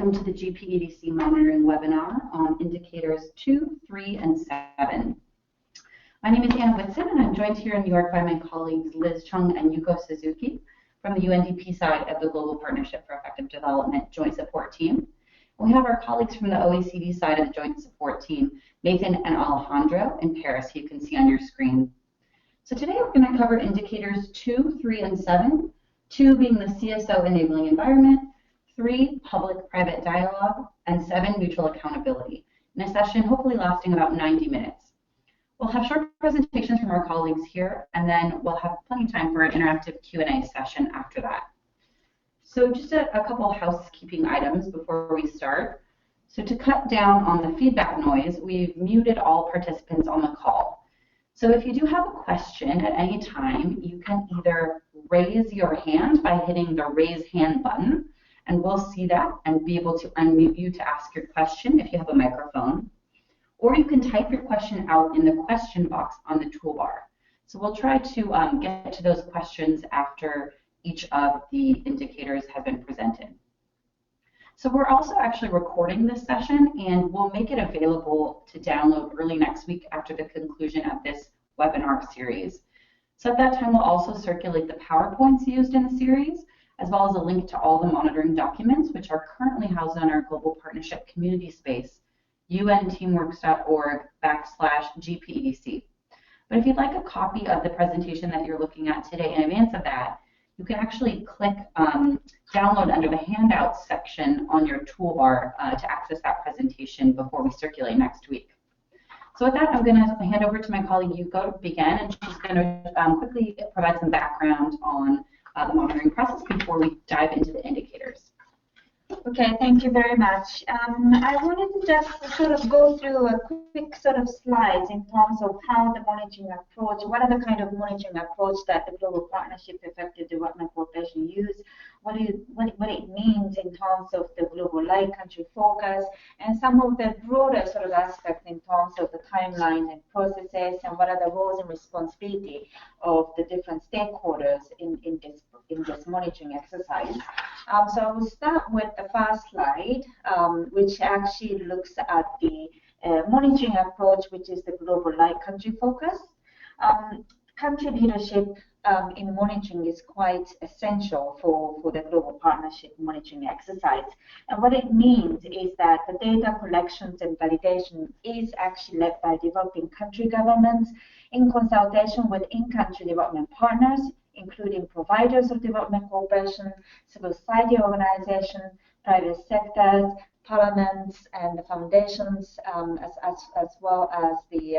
welcome to the GPEDC monitoring webinar on indicators 2, 3, and 7. My name is Anna Whitson, and I'm joined here in New York by my colleagues Liz Chung and Yuko Suzuki from the UNDP side of the Global Partnership for Effective Development Joint Support Team. We have our colleagues from the OECD side of the Joint Support Team, Nathan and Alejandro in Paris, who you can see on your screen. So today we're going to cover indicators 2, 3, and 7, 2 being the CSO enabling environment, 3, public-private dialogue, and 7, mutual accountability, in a session hopefully lasting about 90 minutes. We'll have short presentations from our colleagues here, and then we'll have plenty of time for an interactive Q&A session after that. So just a couple of housekeeping items before we start. So to cut down on the feedback noise, we've muted all participants on the call. So if you do have a question at any time, you can either raise your hand by hitting the raise hand button, and we'll see that and be able to unmute you to ask your question if you have a microphone. Or you can type your question out in the question box on the toolbar. So we'll try to get to those questions after each of the indicators have been presented. So we're also actually recording this session, and we'll make it available to download early next week after the conclusion of this webinar series. So at that time, we'll also circulate the PowerPoints used in the series, as well as a link to all the monitoring documents, which are currently housed on our Global Partnership community space, unteamworks.org/GPEDC. But if you'd like a copy of the presentation that you're looking at today in advance of that, you can actually click download under the handouts section on your toolbar to access that presentation before we circulate next week. So with that, I'm going to hand over to my colleague Yuko to begin, and she's going to quickly provide some background on the monitoring process before we dive into the indicators. Okay, thank you very much. I wanted to just sort of go through a quick sort of slides in terms of how the monitoring approach, what are the kind of monitoring approach that the Global Partnership Effective Development Corporation use, what it means in terms of the global light country focus, and some of the broader sort of aspects in terms of the timeline and processes, and what are the roles and responsibility of the different stakeholders in this monitoring exercise. So I will start with the first slide, which actually looks at the monitoring approach, which is the global light country focus. Country leadership in monitoring is quite essential for the global partnership monitoring exercise. And what it means is that the data collections and validation is actually led by developing country governments in consultation with in-country development partners, including providers of development cooperation, civil society organizations, private sectors, parliaments, and the foundations, as well as the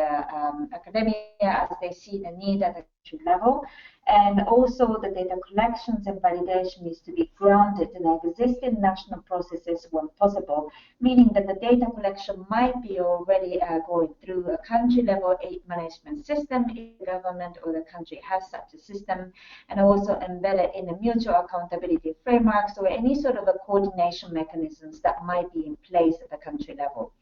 academia, as they see the need at the country level. And also the data collections and validation needs to be grounded in existing national processes when possible, meaning that the data collection might be already going through a country-level aid management system if the government or the country has such a system, and also embedded in the mutual accountability frameworks or any sort of a coordination mechanisms that might be in place at the country level.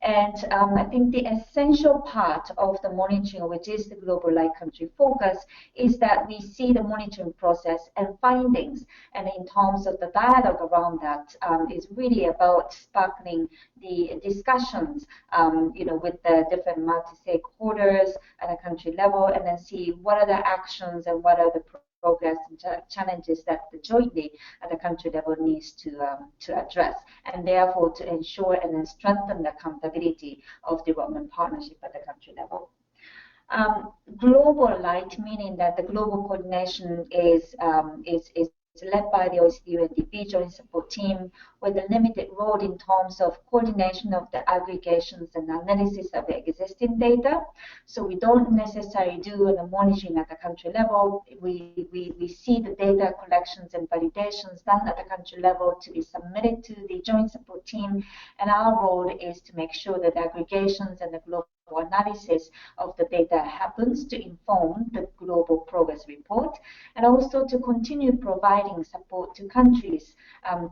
And I think the essential part of the monitoring, which is the global light country focus, is that we see the monitoring process and findings. And in terms of the dialogue around that, is really about sparkling the discussions, with the different multi-stakeholders at a country level, and then see what are the actions and what are the progress and challenges that the jointly at the country level needs to address, and therefore to ensure and then strengthen the accountability of development partnership at the country level. Global light, meaning that the global coordination is led by the OECD UNDP Joint Support Team with a limited role in terms of coordination of the aggregations and analysis of the existing data. So we don't necessarily do the monitoring at the country level. We see the data collections and validations done at the country level to be submitted to the Joint Support Team, and our role is to make sure that the aggregations and the global analysis of the data happens to inform the global progress report, and also to continue providing support to countries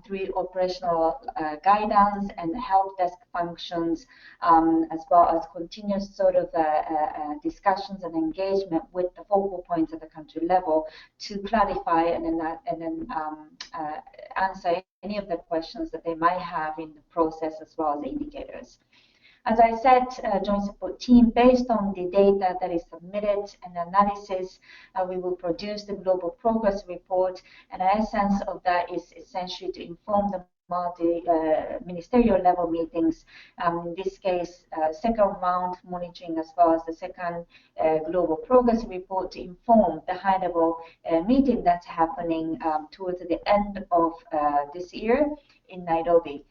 through operational guidance and help desk functions, as well as continuous sort of discussions and engagement with the focal points at the country level to clarify and then answer any of the questions that they might have in the process, as well as the indicators. As I said, joint support team, based on the data that is submitted and analysis, we will produce the global progress report, and the essence of that is essentially to inform the multi-ministerial level meetings, in this case, second round monitoring, as well as the second global progress report, to inform the high-level meeting that's happening towards the end of this year in Nairobi,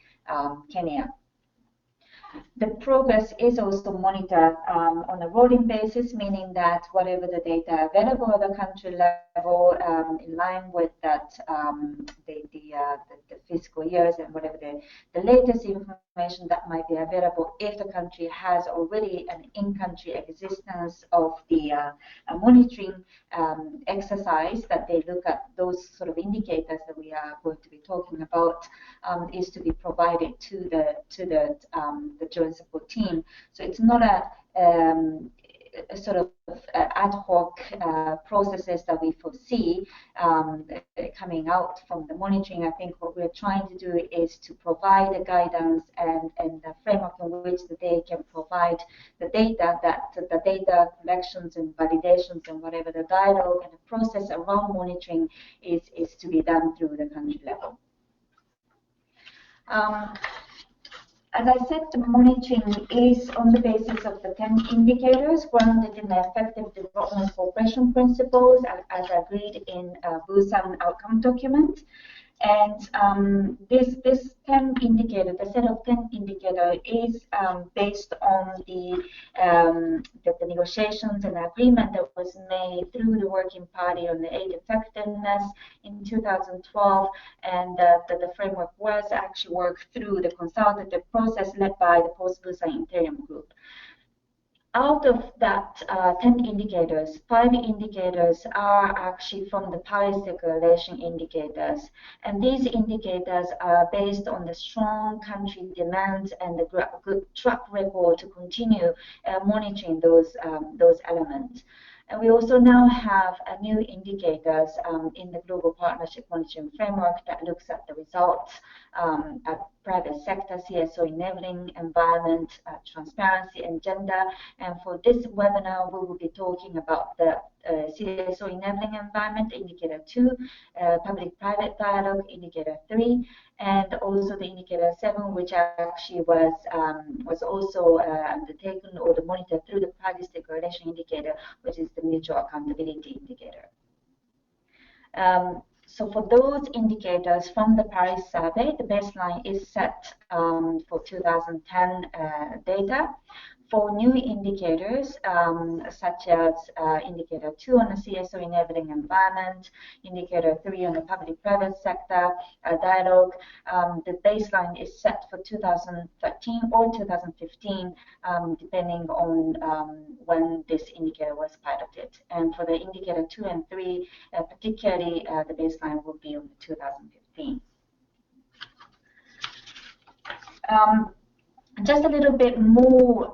Kenya. The progress is also monitored on a rolling basis, meaning that whatever the data available at the country level, in line with that the fiscal years and whatever the latest information that might be available, if the country has already an in-country existence of the monitoring exercise, that they look at those sort of indicators that we are going to be talking about, is to be provided to the joint support team. So it's not a sort of ad hoc processes that we foresee coming out from the monitoring. I think what we're trying to do is to provide the guidance and the framework in which they can provide the data, that the data collections and validations and whatever the dialogue and the process around monitoring is to be done through the country level. As I said, the monitoring is on the basis of the 10 indicators grounded in the effective development cooperation principles as agreed in Busan outcome document. And this 10 indicator, the set of 10 indicator, is based on the negotiations and agreement that was made through the Working Party on the aid effectiveness in 2012, and the framework was actually worked through the consultative process led by the post-Busan interim group. Out of that 10 indicators, 5 indicators are actually from the Paris Declaration indicators. And these indicators are based on the strong country demands and the good track record to continue monitoring those elements. And we also now have new indicators in the Global Partnership Monitoring Framework that looks at the results at private sector, CSO enabling, environment, transparency, and gender. And for this webinar, we will be talking about the CSO enabling environment, indicator 2, public-private dialogue, indicator 3, and also the indicator 7, which actually was also undertaken or monitored through the Paris Declaration indicator, which is the mutual accountability indicator. So for those indicators from the Paris survey, the baseline is set for 2010 data. For new indicators, such as indicator 2 on the CSO enabling environment, indicator 3 on the public-private sector dialogue, the baseline is set for 2013 or 2015, depending on when this indicator was piloted. And for the indicator 2 and 3, particularly, the baseline will be on 2015. Just a little bit more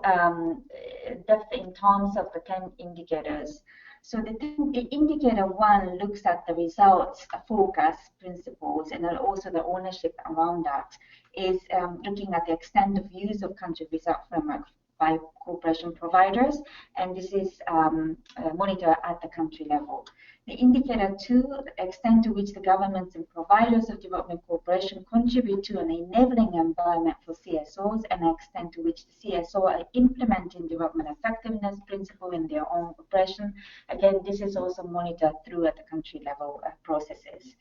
depth in terms of the 10 indicators. So the indicator 1 looks at the results, focus, principles, and then also the ownership around that is looking at the extent of use of country result framework by cooperation providers, and this is monitored at the country level. The indicator 2, the extent to which the governments and providers of development cooperation contribute to an enabling environment for CSOs, and the extent to which the CSO are implementing development effectiveness principle in their own operation. Again, this is also monitored through at the country level processes.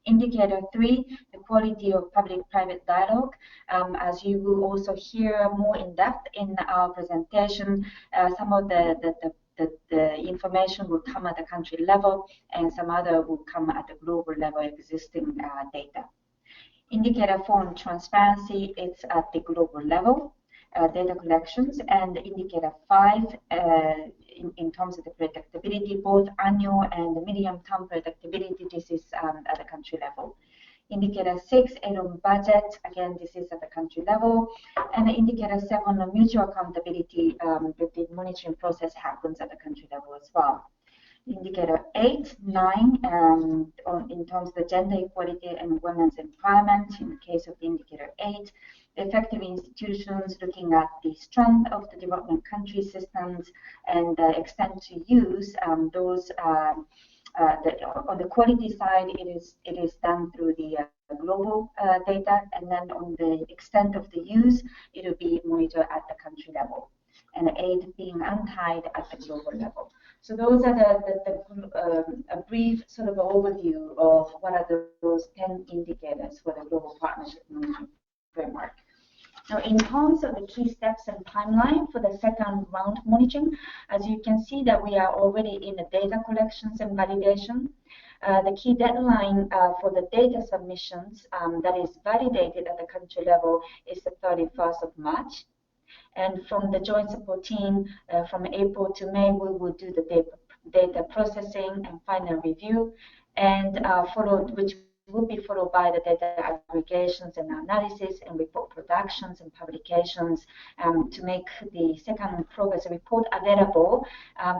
Indicator 3, the quality of public-private dialogue. As you will also hear more in depth in our presentation, some of the information will come at the country level, and some other will come at the global level existing data. Indicator 4 on transparency, it's at the global level. data collections, and indicator 5 in terms of the predictability, both annual and medium-term predictability. This is at the country level. Indicator 6, aid on budget, again, this is at the country level. And indicator 7, on mutual accountability, the monitoring process happens at the country level as well. Indicator 8, 9, in terms of the gender equality and women's empowerment, in the case of the indicator 8, effective institutions, looking at the strength of the development country systems and the extent to use those. On the quality side, it is done through the global data, and then on the extent of the use, it will be monitored at the country level, and aid being untied at the global level. So those are a brief sort of overview of what are those 10 indicators for the global partnership monitoring framework. Now, in terms of the key steps and timeline for the second round monitoring, as you can see that we are already in the data collections and validation. The key deadline for the data submissions that is validated at the country level is the 31st of March. And from the joint support team, from April to May, we will do the data processing and final review, and which will be followed by the data aggregations and analysis and report productions and publications to make the second progress report available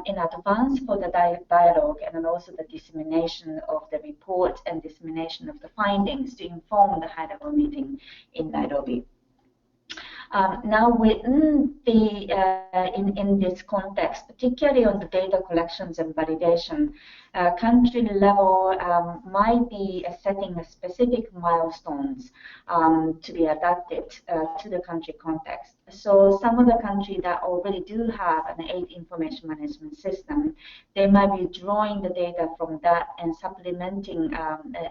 in advance for the dialogue, and then also the dissemination of the report and dissemination of the findings to inform the high-level meeting in Nairobi. Now, within in this context, particularly on the data collections and validation, country level might be setting a specific milestones to be adapted to the country context. So some of the countries that already do have an aid information management system, they might be drawing the data from that and supplementing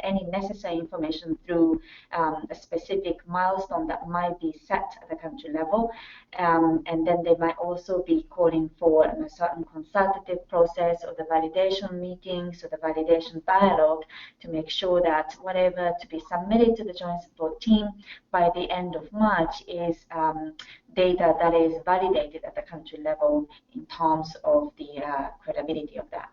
any necessary information through a specific milestone that might be set at the country level. And then they might also be calling for a certain consultative process or the validation meetings or the validation dialogue to make sure that whatever to be submitted to the joint support team by the end of March is data that is validated at the country level in terms of the credibility of that.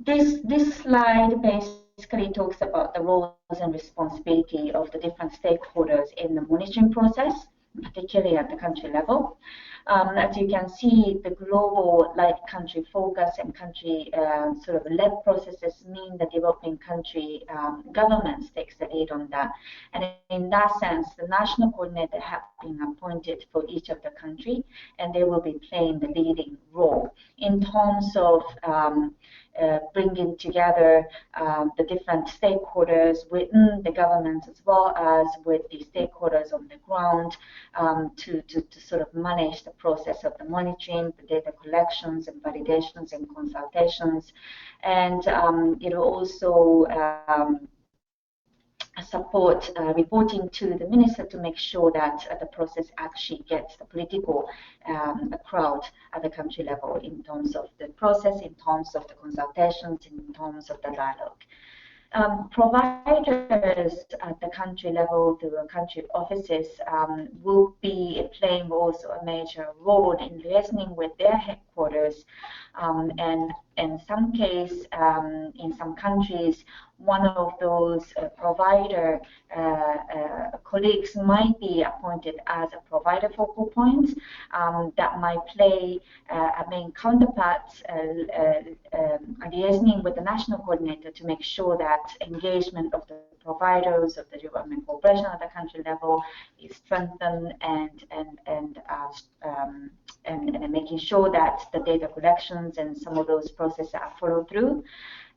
This slide basically talks about the roles and responsibility of the different stakeholders in the monitoring process, particularly at the country level. As you can see, the global country focus and country sort of led processes mean the developing country governments takes the lead on that. And in that sense, the national coordinator have been appointed for each of the country, and they will be playing the leading role in terms of bringing together the different stakeholders within the government as well as with the stakeholders on the ground to sort of manage the process of the monitoring, the data collections and validations and consultations. And it will also support reporting to the minister to make sure that the process actually gets the political crowd at the country level in terms of the process, in terms of the consultations, in terms of the dialogue. Providers at the country level through country offices will be playing also a major role in liaising with their headquarters, and in some case, in some countries, one of those provider colleagues might be appointed as a provider focal point that might play a main counterpart liaising with the national coordinator to make sure that engagement of the providers of the development cooperation at the country level is strengthened and making sure that the data collections and some of those processes are followed through,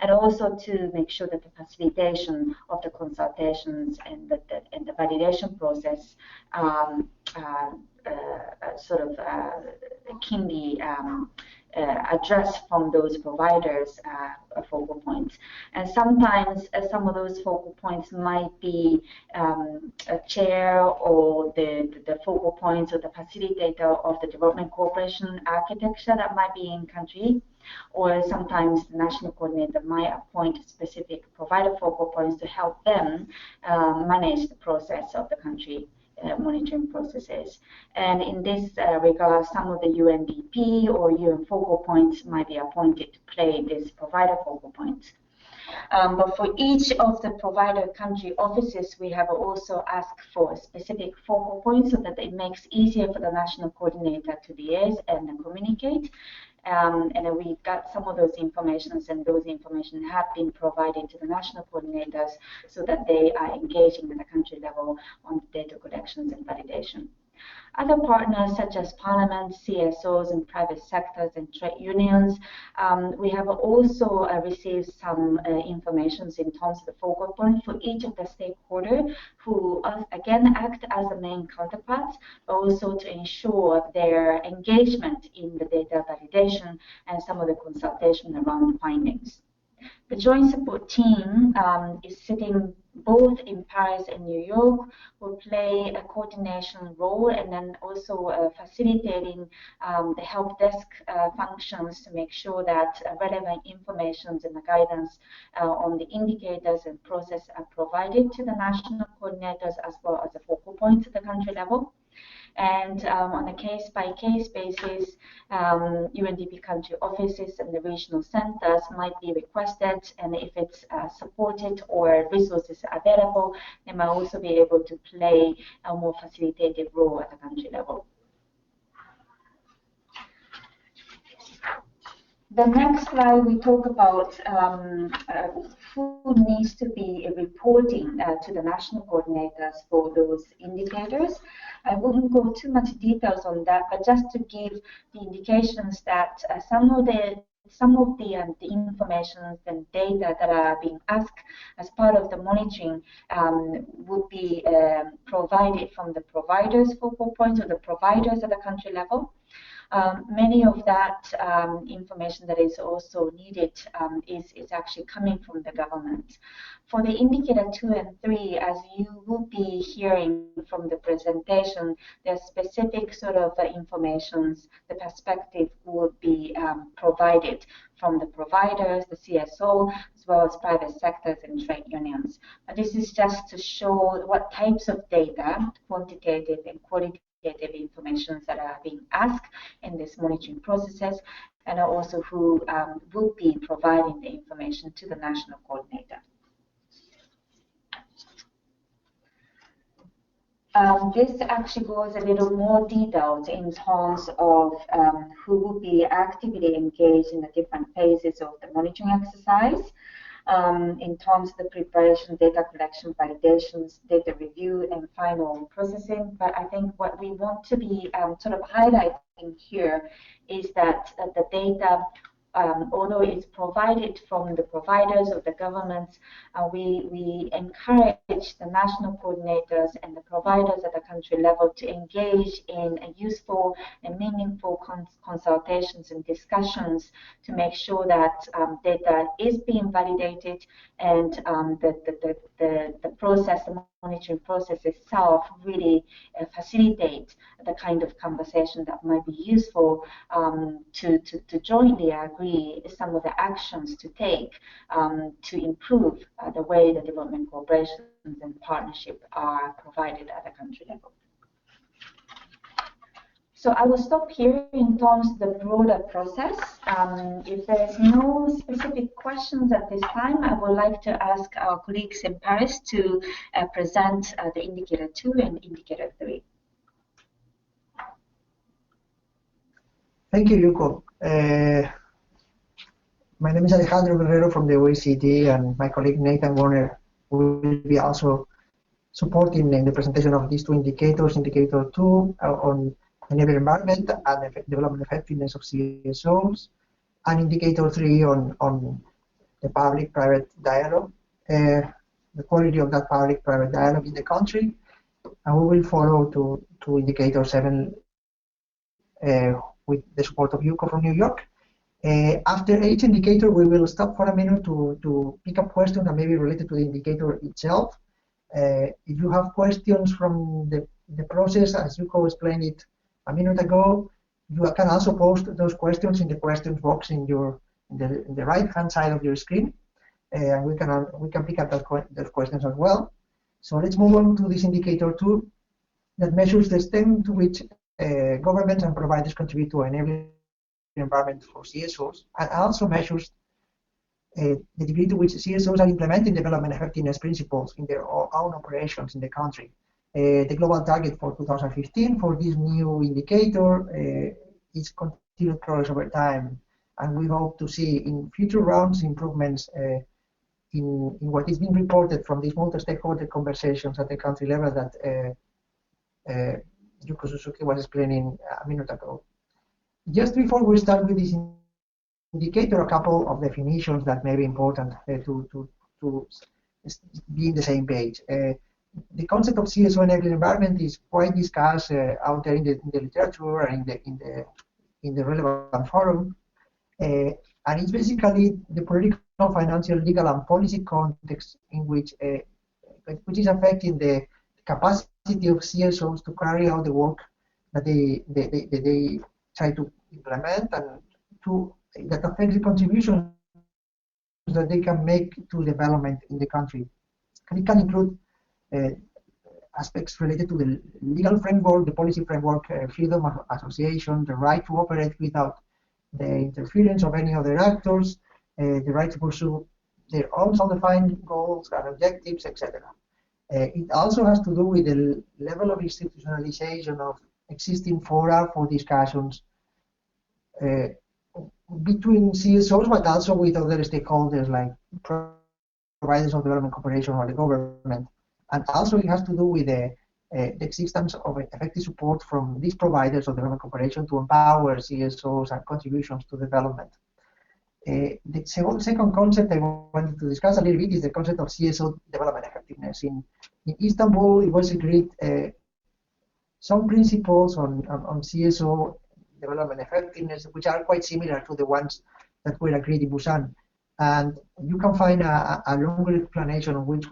and also to make sure that the facilitation of the consultations and the validation process keenly address from those providers focal points. And sometimes some of those focal points might be a chair or the focal points or the facilitator of the development cooperation architecture that might be in country, or sometimes the national coordinator might appoint specific provider focal points to help them manage the process of the country monitoring processes. And in this regard, some of the UNDP or UN focal points might be appointed to play these provider focal points. But for each of the provider country offices, we have also asked for specific focal points so that it makes easier for the national coordinator to liaise and communicate. And we got some of those informations, and those information have been provided to the national coordinators so that they are engaging at the country level on data collections and validation. Other partners such as parliaments, CSOs, and private sectors and trade unions, we have also received some information in terms of the focal point for each of the stakeholders who, again, act as the main counterparts, but also to ensure their engagement in the data validation and some of the consultation around the findings. The joint support team is sitting both in Paris and New York, will play a coordination role and then also facilitating the help desk functions to make sure that relevant information and the guidance on the indicators and process are provided to the national coordinators as well as the focal points at the country level. And on a case-by-case basis, UNDP country offices and the regional centers might be requested, and if it's supported or resources available, they might also be able to play a more facilitative role at the country level. The next slide, we talk about who needs to be reporting to the national coordinators for those indicators. I won't go too much details on that, but just to give the indications that some of the information and data that are being asked as part of the monitoring would be provided from the providers' focal points or the providers at the country level. Many of that information that is also needed is actually coming from the government. For the indicator 2 and 3, as you will be hearing from the presentation, there's specific sort of information, the perspective would be provided from the providers, the CSO, as well as private sectors and trade unions. But this is just to show what types of data, quantitative and qualitative information that are being asked in this monitoring processes, and also who will be providing the information to the national coordinator. This actually goes a little more detailed in terms of who will be actively engaged in the different phases of the monitoring exercise. In terms of the preparation, data collection, validations, data review, and final processing. But I think what we want to be sort of highlighting here is that the data, although it's provided from the providers of the governments, we encourage the national coordinators and the providers at the country level to engage in useful and meaningful consultations and discussions to make sure that data is being validated and the process, the monitoring process itself really facilitate the kind of conversation that might be useful to jointly agree some of the actions to take to improve the way the development cooperations and partnership are provided at the country level. So I will stop here in terms of the broader process. If there's no specific questions at this time, I would like to ask our colleagues in Paris to present the indicator 2 and indicator 3. Thank you, Yuko. My name is Alejandro Guerrero from the OECD, and my colleague Nathan Warner will be also supporting in the presentation of these two indicators, indicator 2 on enable environment and development effectiveness of CSOs, and indicator 3 on the public-private dialogue, the quality of that public-private dialogue in the country. And we will follow to indicator 7 with the support of Yuko from New York. After each indicator, we will stop for a minute to pick up questions that may be related to the indicator itself. If you have questions from the process, as Yuko explained it a minute ago, you can also post those questions in the questions box in the right-hand side of your screen, and we can pick up those questions as well. So let's move on to this indicator 2 that measures the extent to which governments and providers contribute to enabling environment for CSOs, and also measures the degree to which CSOs are implementing development effectiveness principles in their own operations in the country. The global target for 2015 for this new indicator is continued progress over time, and we hope to see in future rounds improvements in what is being reported from these multi-stakeholder conversations at the country level that Yuko Suzuki was explaining a minute ago. Just before we start with this indicator, a couple of definitions that may be important to be in the same page. The concept of CSO enabling environment is quite discussed out there in the literature and in the relevant forum, and it's basically the political, financial, legal, and policy context in which is affecting the capacity of CSOs to carry out the work that they try to implement, and that affects the contributions that they can make to development in the country. And it can include aspects related to the legal framework, the policy framework, freedom of association, the right to operate without the interference of any other actors, the right to pursue their own self-defined goals and objectives, etc. It also has to do with the level of institutionalization of existing fora for discussions between CSOs, but also with other stakeholders like providers of development cooperation or the government. And also it has to do with the existence of effective support from these providers of development cooperation to empower CSOs and contributions to development. The second concept I wanted to discuss a little bit is the concept of CSO development effectiveness. In Istanbul, it was agreed some principles on CSO development effectiveness, which are quite similar to the ones that were agreed in Busan. And you can find a longer explanation of which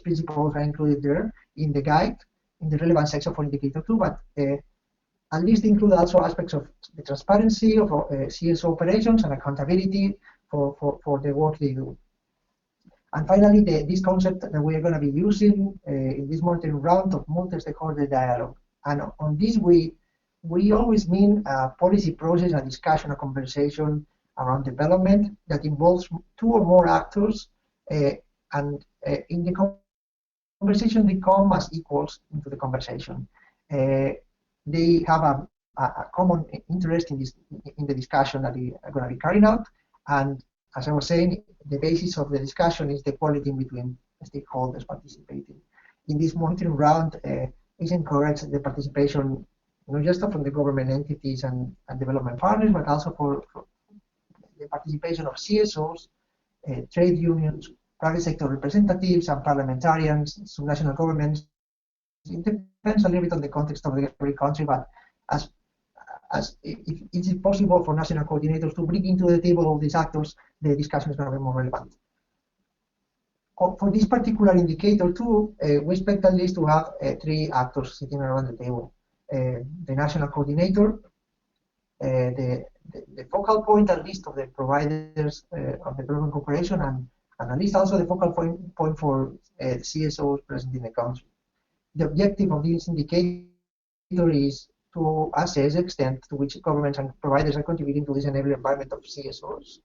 principles are included there in the guide, in the relevant section for indicator 2, but at least include also aspects of the transparency of CSO operations and accountability for the work they do. And finally, this concept that we are going to be using in this monitoring round of multi-stakeholder dialogue. And on this, we always mean a policy process, a discussion, a conversation around development that involves two or more actors, and in the conversation they come as equals into the conversation. They have a common interest in the discussion that they are going to be carrying out, and as I was saying, the basis of the discussion is the quality between stakeholders participating. In this monitoring round, it encourages the participation not just from the government entities and development partners, but also for the participation of CSOs, trade unions, private sector representatives, and parliamentarians, subnational governments. It depends a little bit on the context of every country, but as if it is possible for national coordinators to bring into the table all these actors, the discussion is going to be more relevant. For this particular indicator too, we expect at least to have 3 actors sitting around the table. The national coordinator, the focal point at least of the providers of development cooperation, and at least also the focal point for CSOs present in the country. The objective of this indicator is to assess the extent to which governments and providers are contributing to this enabling environment of CSOs,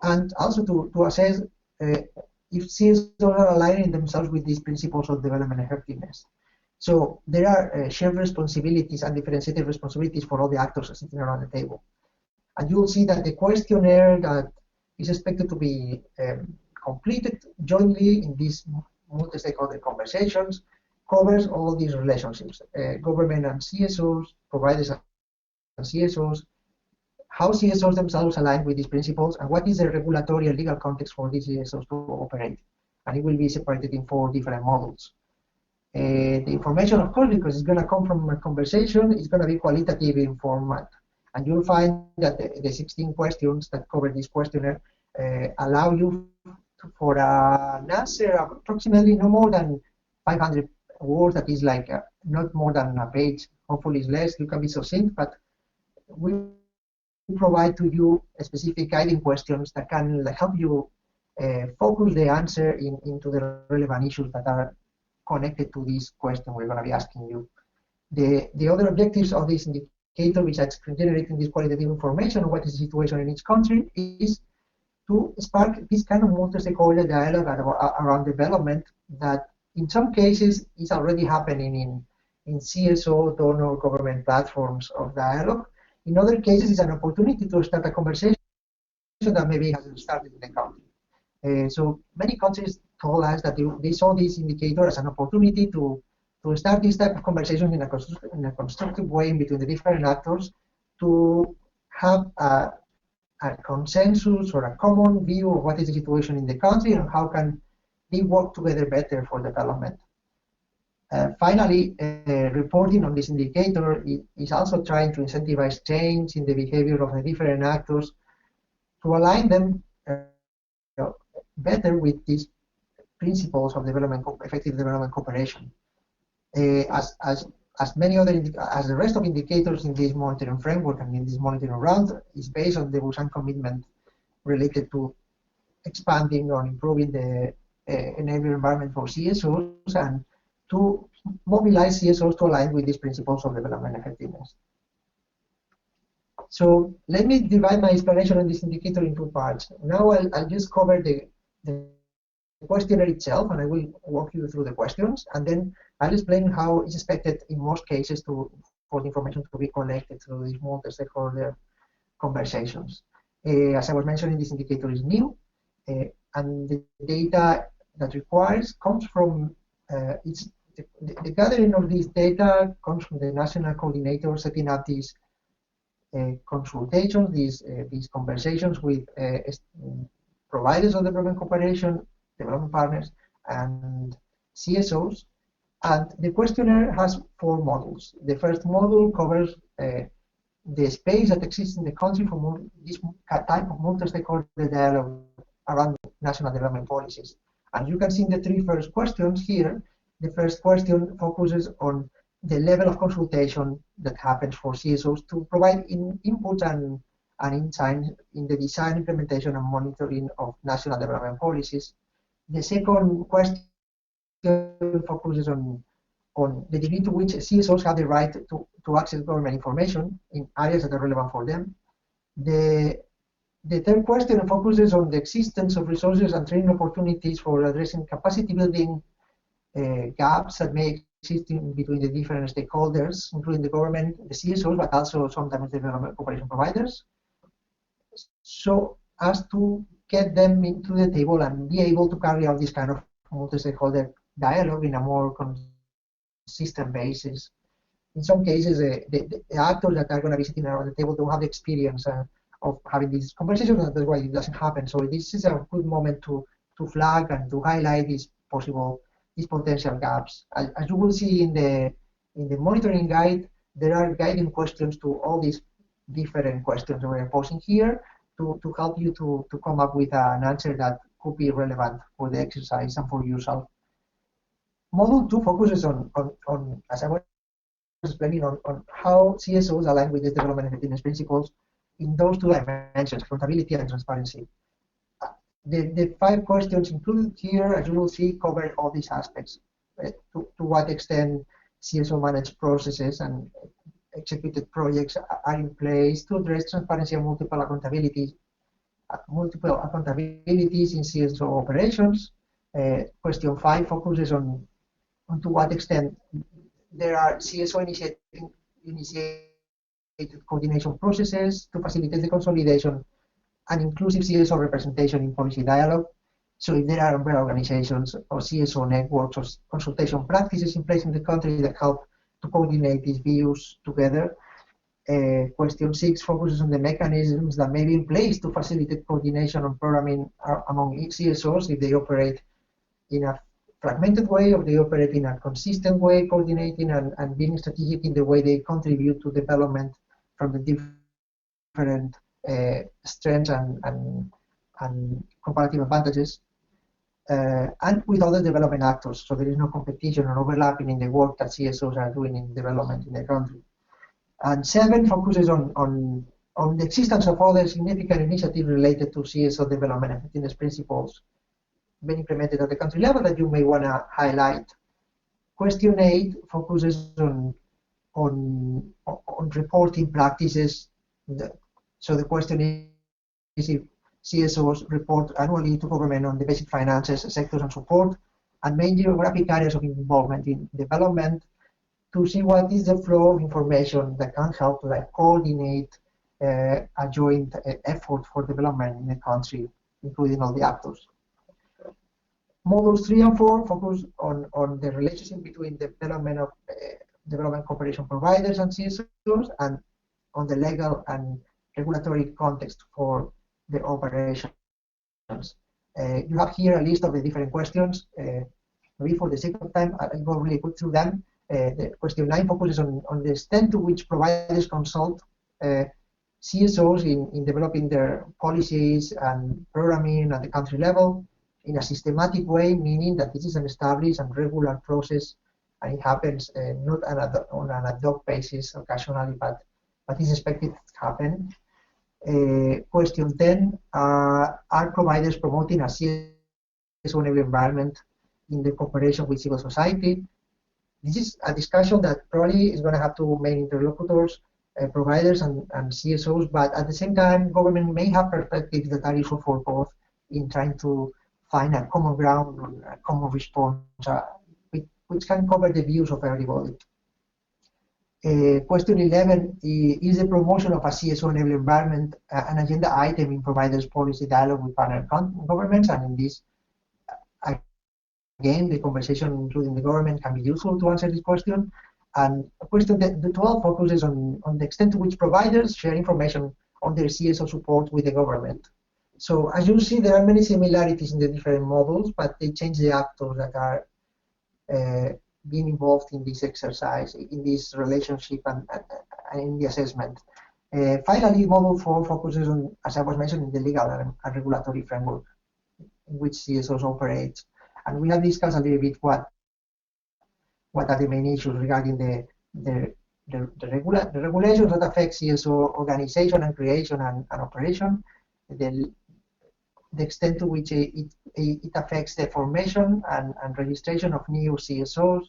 and also to assess if CSOs are aligning themselves with these principles of development effectiveness. So there are shared responsibilities and differentiated responsibilities for all the actors sitting around the table. And you will see that the questionnaire that is expected to be completed jointly in these multi-stakeholder conversations covers all these relationships, government and CSOs, providers and CSOs, how CSOs themselves align with these principles, and what is the regulatory and legal context for these CSOs to operate. And it will be separated in 4 different models. The information, of course, because it's going to come from a conversation, is going to be qualitative in format. And you'll find that the 16 questions that cover this questionnaire allow you for an answer approximately no more than 500 words. That is like not more than a page. Hopefully it's less. You can be succinct, but we provide to you specific guiding questions that can help you focus the answer into the relevant issues that are connected to this question we're going to be asking you. The other objectives of this indicator, besides generating this qualitative information on what is the situation in each country, is to spark this kind of multi-stakeholder dialogue around development that in some cases is already happening in CSO, donor, government platforms of dialogue. In other cases, it's an opportunity to start a conversation that maybe hasn't started in the country. So many countries told us that they saw this indicator as an opportunity to start this type of conversation in a constructive way in between the different actors to have a consensus or a common view of what is the situation in the country and how can they work together better for development. Finally, reporting on this indicator is also trying to incentivize change in the behavior of the different actors to align them better with these principles of effective development cooperation. As the rest of indicators in this monitoring framework and in this monitoring round is based on the Busan commitment related to expanding or improving the enabling environment for CSOs and to mobilize CSOs to align with these principles of development effectiveness. So let me divide my explanation on this indicator in two parts. Now I'll just cover the questionnaire itself, and I will walk you through the questions, and then I'll explain how it's expected in most cases for the information to be collected through these multi-stakeholder conversations. As I was mentioning, this indicator is new, and the data that requires comes from the gathering of this data comes from the national coordinator setting up these consultations, these conversations with providers of development cooperation, development partners, and CSOs. And the questionnaire has 4 modules. The first module covers the space that exists in the country for this type of multi-stakeholder dialogue around national development policies. And you can see in the 3 first questions here, the first question focuses on the level of consultation that happens for CSOs to provide input and insight in the design, implementation, and monitoring of national development policies. The second question focuses on the degree to which CSOs have the right to access government information in areas that are relevant for them. The third question focuses on the existence of resources and training opportunities for addressing capacity building gaps that may exist between the different stakeholders, including the government, the CSOs, but also sometimes the development cooperation providers, so as to get them into the table and be able to carry out this kind of multi-stakeholder dialogue in a more consistent basis. In some cases, the actors that are going to be sitting around the table don't have the experience of having these conversations, and that's why it doesn't happen. So this is a good moment to flag and to highlight these potential gaps. As you will see in the monitoring guide, there are guiding questions to all these different questions that we're posing here to help you to come up with an answer that could be relevant for the exercise and for yourself. Module 2 focuses on as I was explaining, on how CSOs align with the development effectiveness principles in those 2 dimensions, accountability and transparency. The 5 questions included here, as you will see, cover all these aspects. To what extent CSO managed processes and executed projects are in place to address transparency and multiple accountabilities in CSO operations. Question 5 focuses on to what extent there are CSO initiated coordination processes to facilitate the consolidation and inclusive CSO representation in policy dialogue. So if there are umbrella organizations or CSO networks or consultation practices in place in the country that help to coordinate these views together. Question 6 focuses on the mechanisms that may be in place to facilitate coordination and programming among CSOs if they operate in a fragmented way or they operate in a consistent way, coordinating and being strategic in the way they contribute to development from the different strengths and comparative advantages, and with other development actors, so there is no competition or overlapping in the work that CSOs are doing in development in the country. And 7 focuses on the existence of other significant initiatives related to CSO development effectiveness principles being implemented at the country level that you may want to highlight. Question 8 focuses on reporting practices. So the question is if CSOs report annually to government on the basic finances, sectors and support, and main geographic areas of involvement in development, to see what is the flow of information that can help to coordinate a joint effort for development in the country, including all the actors. Modules 3 and 4 focus on the relationship between development cooperation providers and CSOs, and on the legal and regulatory context for the operations. You have here a list of the different questions. Maybe for the sake of time, I'll go really quick through them. The question 9 focuses on the extent to which providers consult CSOs in developing their policies and programming at the country level in a systematic way, meaning that this is an established and regular process, and it happens not on an ad hoc basis occasionally, but is expected to happen. Question 10, are providers promoting a CSO-enabled environment in the cooperation with civil society? This is a discussion that probably is going to have two main interlocutors, providers and CSOs, but at the same time, government may have perspectives that are useful for both in trying to find a common ground or a common response, which can cover the views of everybody. Question 11, is the promotion of a CSO-enabled environment an agenda item in providers' policy dialogue with partner governments? And in this, again, the conversation including the government can be useful to answer this question. And question 12 focuses on the extent to which providers share information on their CSO support with the government. So as you see, there are many similarities in the different models, but they change the actors that are being involved in this exercise, in this relationship and in the assessment. Finally, Module 4 focuses on, as I was mentioning, the legal and regulatory framework in which CSOs operate. And we have discussed a little bit what are the main issues regarding the regulations that affect CSO organization and creation and operation, the extent to which it affects the formation and registration of new CSOs,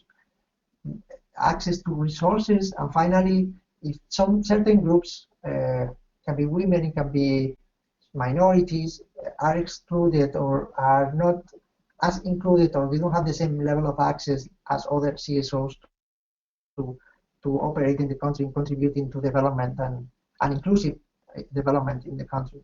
access to resources, and finally, if certain groups, can be women, it can be minorities, are excluded or are not as included, or they don't have the same level of access as other CSOs to operate in the country and contributing to development and inclusive development in the country.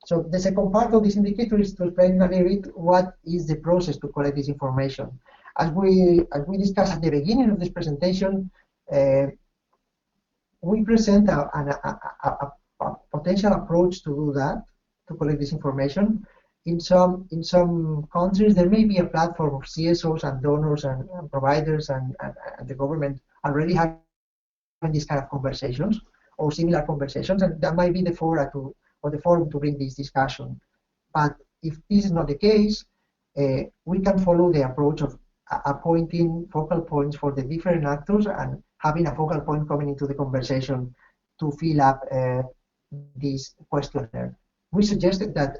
So the second part of this indicator is to explain a little bit what is the process to collect this information. As we discussed at the beginning of this presentation, we present a potential approach to do that, to collect this information. In some countries, there may be a platform of CSOs and donors and providers and the government already having these kind of conversations or similar conversations, and that might be the forum to bring this discussion. But if this is not the case, we can follow the approach of appointing focal points for the different actors and having a focal point coming into the conversation to fill up this questionnaire. We suggested that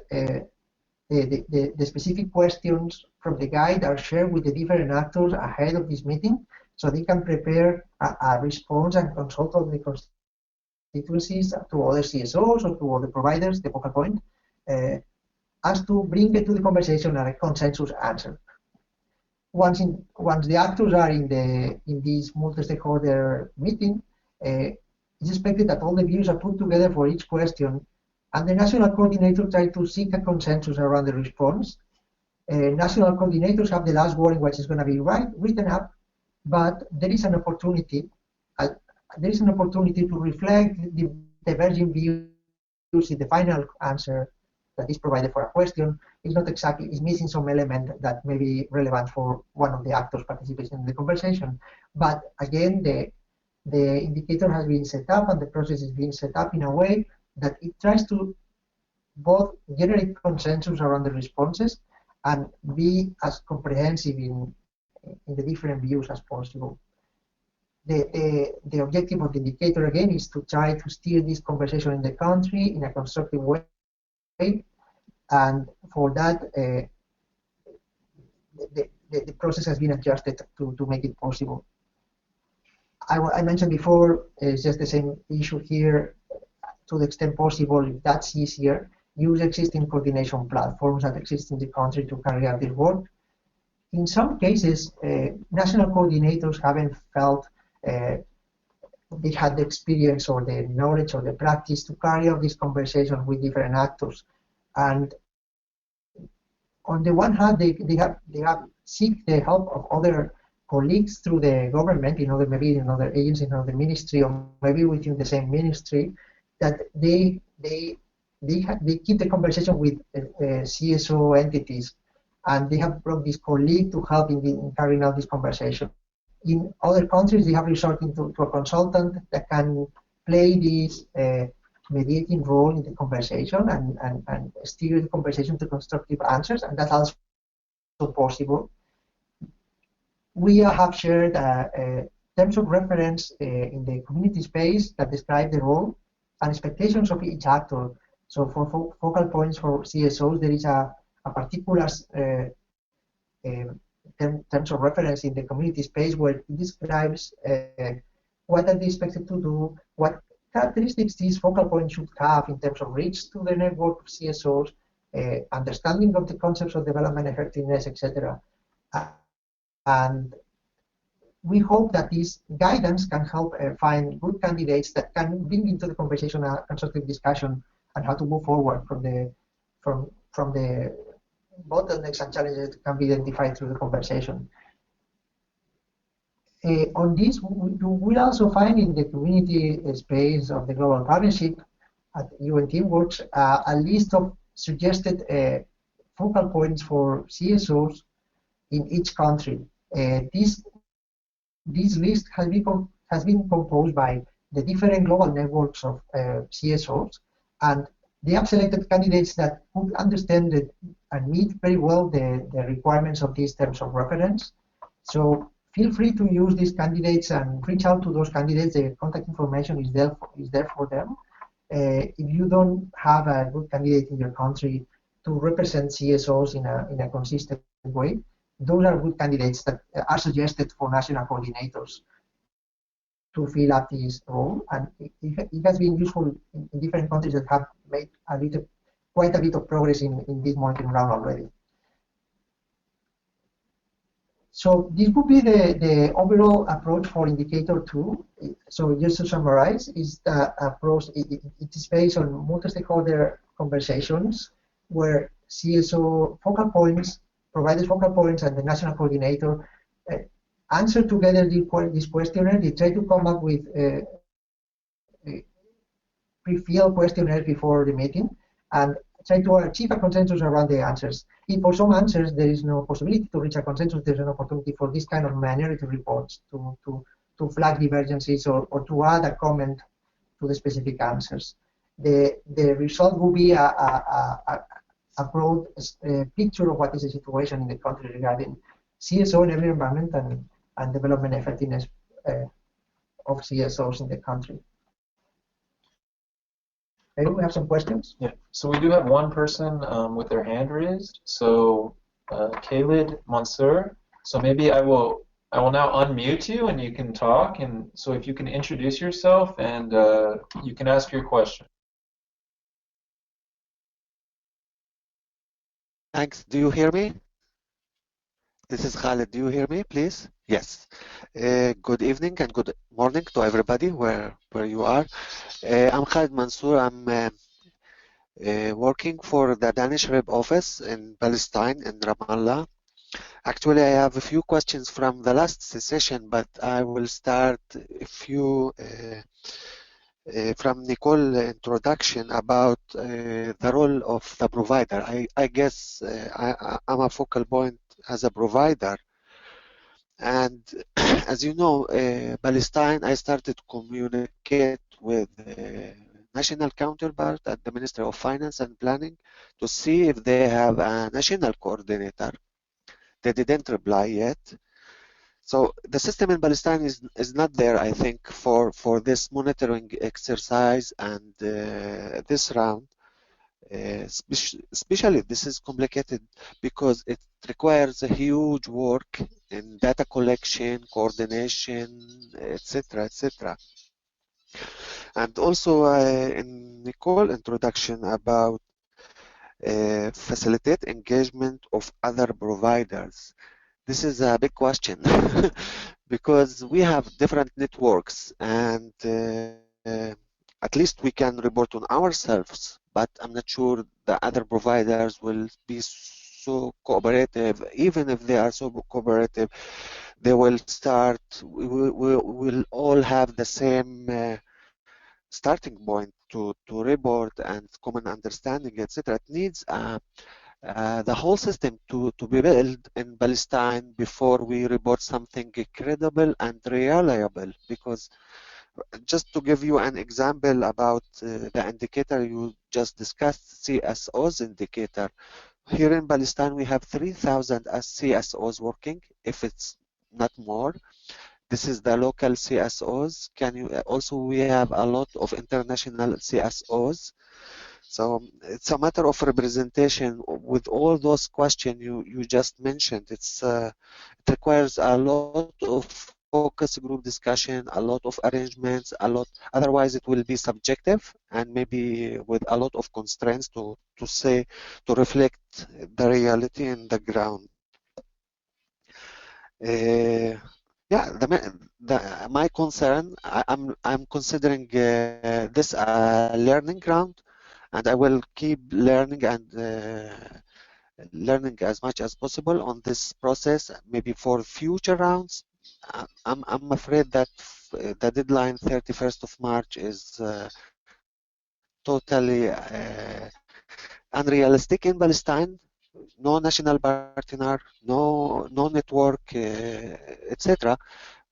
the specific questions from the guide are shared with the different actors ahead of this meeting, so they can prepare a response and consult all the constituencies to other CSOs or to other providers, the focal point, as to bring it to the conversation and a consensus answer. Once the actors are in this multi-stakeholder meeting, it's expected that all the views are put together for each question, and the national coordinator tries to seek a consensus around the response. National coordinators have the last word in what is going to be written up, but there is an opportunity. To reflect the diverging views in the final answer that is provided for a question. Is not exactly, is missing some element that may be relevant for one of the actors participating in the conversation. But again, the indicator has been set up and the process is being set up in a way that it tries to both generate consensus around the responses and be as comprehensive in the different views as possible. The objective of the indicator, again, is to try to steer this conversation in the country in a constructive way, and for that, the process has been adjusted to make it possible. I mentioned before, it's just the same issue here. To the extent possible, if that's easier, use existing coordination platforms that exist in the country to carry out this work. In some cases, national coordinators haven't felt they had the experience or the knowledge or the practice to carry out this conversation with different actors. And on the one hand, they have seek the help of other colleagues through the government, maybe in other agencies, in other ministry, or maybe within the same ministry, that they keep the conversation with CSO entities, and they have brought this colleague to help in carrying out this conversation. In other countries, they have resorted to a consultant that can play this mediating role in the conversation and steer the conversation to constructive answers, and that's also possible. We have shared terms of reference in the community space that describe the role and expectations of each actor. So for focal points for CSOs, there is a particular terms of reference in the community space where it describes what are they expected to do, what characteristics these focal points should have in terms of reach to the network of CSOs, understanding of the concepts of development effectiveness, etc. And we hope that this guidance can help find good candidates that can bring into the conversation a constructive discussion on how to move forward from the bottlenecks and challenges that can be identified through the conversation. On this, you will also find in the community space of the Global Partnership at UN Teamworks a list of suggested focal points for CSOs in each country. This list has been composed by the different global networks of CSOs, and they have selected candidates that would understand and meet very well the requirements of these terms of reference. So feel free to use these candidates and reach out to those candidates. The contact information is there for them. If you don't have a good candidate in your country to represent CSOs in a consistent way, those are good candidates that are suggested for national coordinators to fill up this role, and it has been useful in different countries that have made quite a bit of progress in this monitoring round already. So this would be the overall approach for indicator 2. So just to summarize, is the approach, it is based on multi-stakeholder conversations where CSO focal points, provided focal points, and the national coordinator answer together this questionnaire. They try to come up with pre-filled questionnaires before the meeting and try to achieve a consensus around the answers. If for some answers there is no possibility to reach a consensus, there's an opportunity for this kind of minority reports to flag divergences or to add a comment to the specific answers. The result will be a broad picture of what is the situation in the country regarding CSO and environment and development effectiveness of CSOs in the country. Maybe we have some questions? Yeah, so we do have one person with their hand raised. So Khalid Mansour. So maybe I will now unmute you and you can talk. And so if you can introduce yourself and you can ask your question. Thanks. Do you hear me? This is Khalid. Do you hear me, please? Yes. Good evening and good morning to everybody where you are. I'm Khalid Mansour. I'm working for the Danish Rep office in Palestine, in Ramallah. Actually, I have a few questions from the last session, but I will start a few from Nicole's introduction about the role of the provider. I guess I'm a focal point as a provider, and as you know, Palestine, I started to communicate with national counterpart at the Ministry of Finance and Planning to see if they have a national coordinator. They didn't reply yet. So the system in Palestine is not there, I think, for this monitoring exercise and this round. Especially this is complicated because it requires a huge work in data collection, coordination, etc., etc. And also in Nicole introduction about facilitate engagement of other providers. This is a big question because we have different networks and at least we can report on ourselves, but I'm not sure the other providers will be so cooperative. Even if they are so cooperative, they will start, we will all have the same starting point to report and common understanding, etc. It needs the whole system to be built in Palestine before we report something credible and reliable. Because just to give you an example about the indicator you just discussed, CSO's indicator. Here in Palestine, we have 3,000 CSOs working, if it's not more. This is the local CSOs. Also, we have a lot of international CSOs. So it's a matter of representation with all those questions you just mentioned. It requires a lot of focus group discussion, a lot of arrangements, otherwise it will be subjective and maybe with a lot of constraints to reflect the reality in the ground. Yeah, my concern, I'm considering this a learning ground, and I will keep learning and learning as much as possible on this process, maybe for future rounds. I'm afraid that the deadline 31st of March is totally unrealistic in Palestine. No national partner, no network, etc.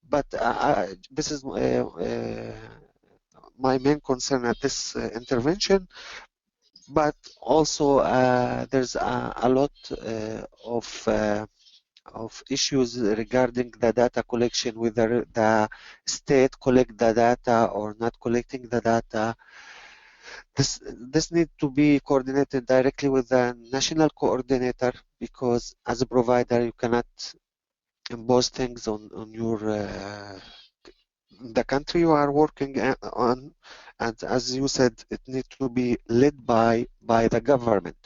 But this is my main concern at this intervention. But also there's a lot of issues regarding the data collection, whether the state collect the data or not collecting the data. This needs to be coordinated directly with the national coordinator, because as a provider you cannot impose things on your the country you are working on, and as you said, it needs to be led by the government.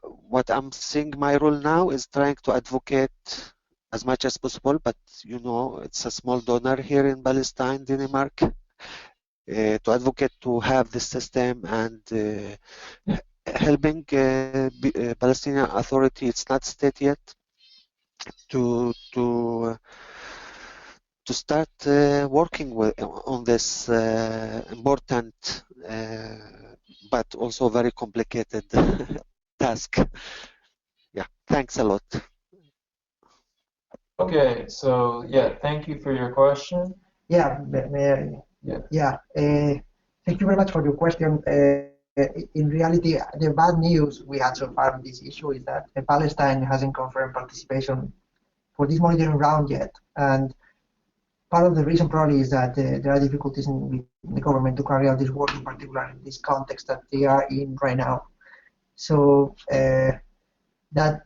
What I'm seeing my role now is trying to advocate as much as possible, but you know, it's a small donor here in Palestine, Denmark, to advocate to have this system and helping Palestinian Authority, it's not state yet, to start working on this important but also very complicated task. Yeah, thanks a lot. Okay, so yeah, thank you for your question. Yeah, thank you very much for your question. In reality, the bad news we had so far on this issue is that Palestine hasn't confirmed participation for this monitoring round yet. And part of the reason probably is that there are difficulties with the government to carry out this work, in particular in this context that they are in right now. So that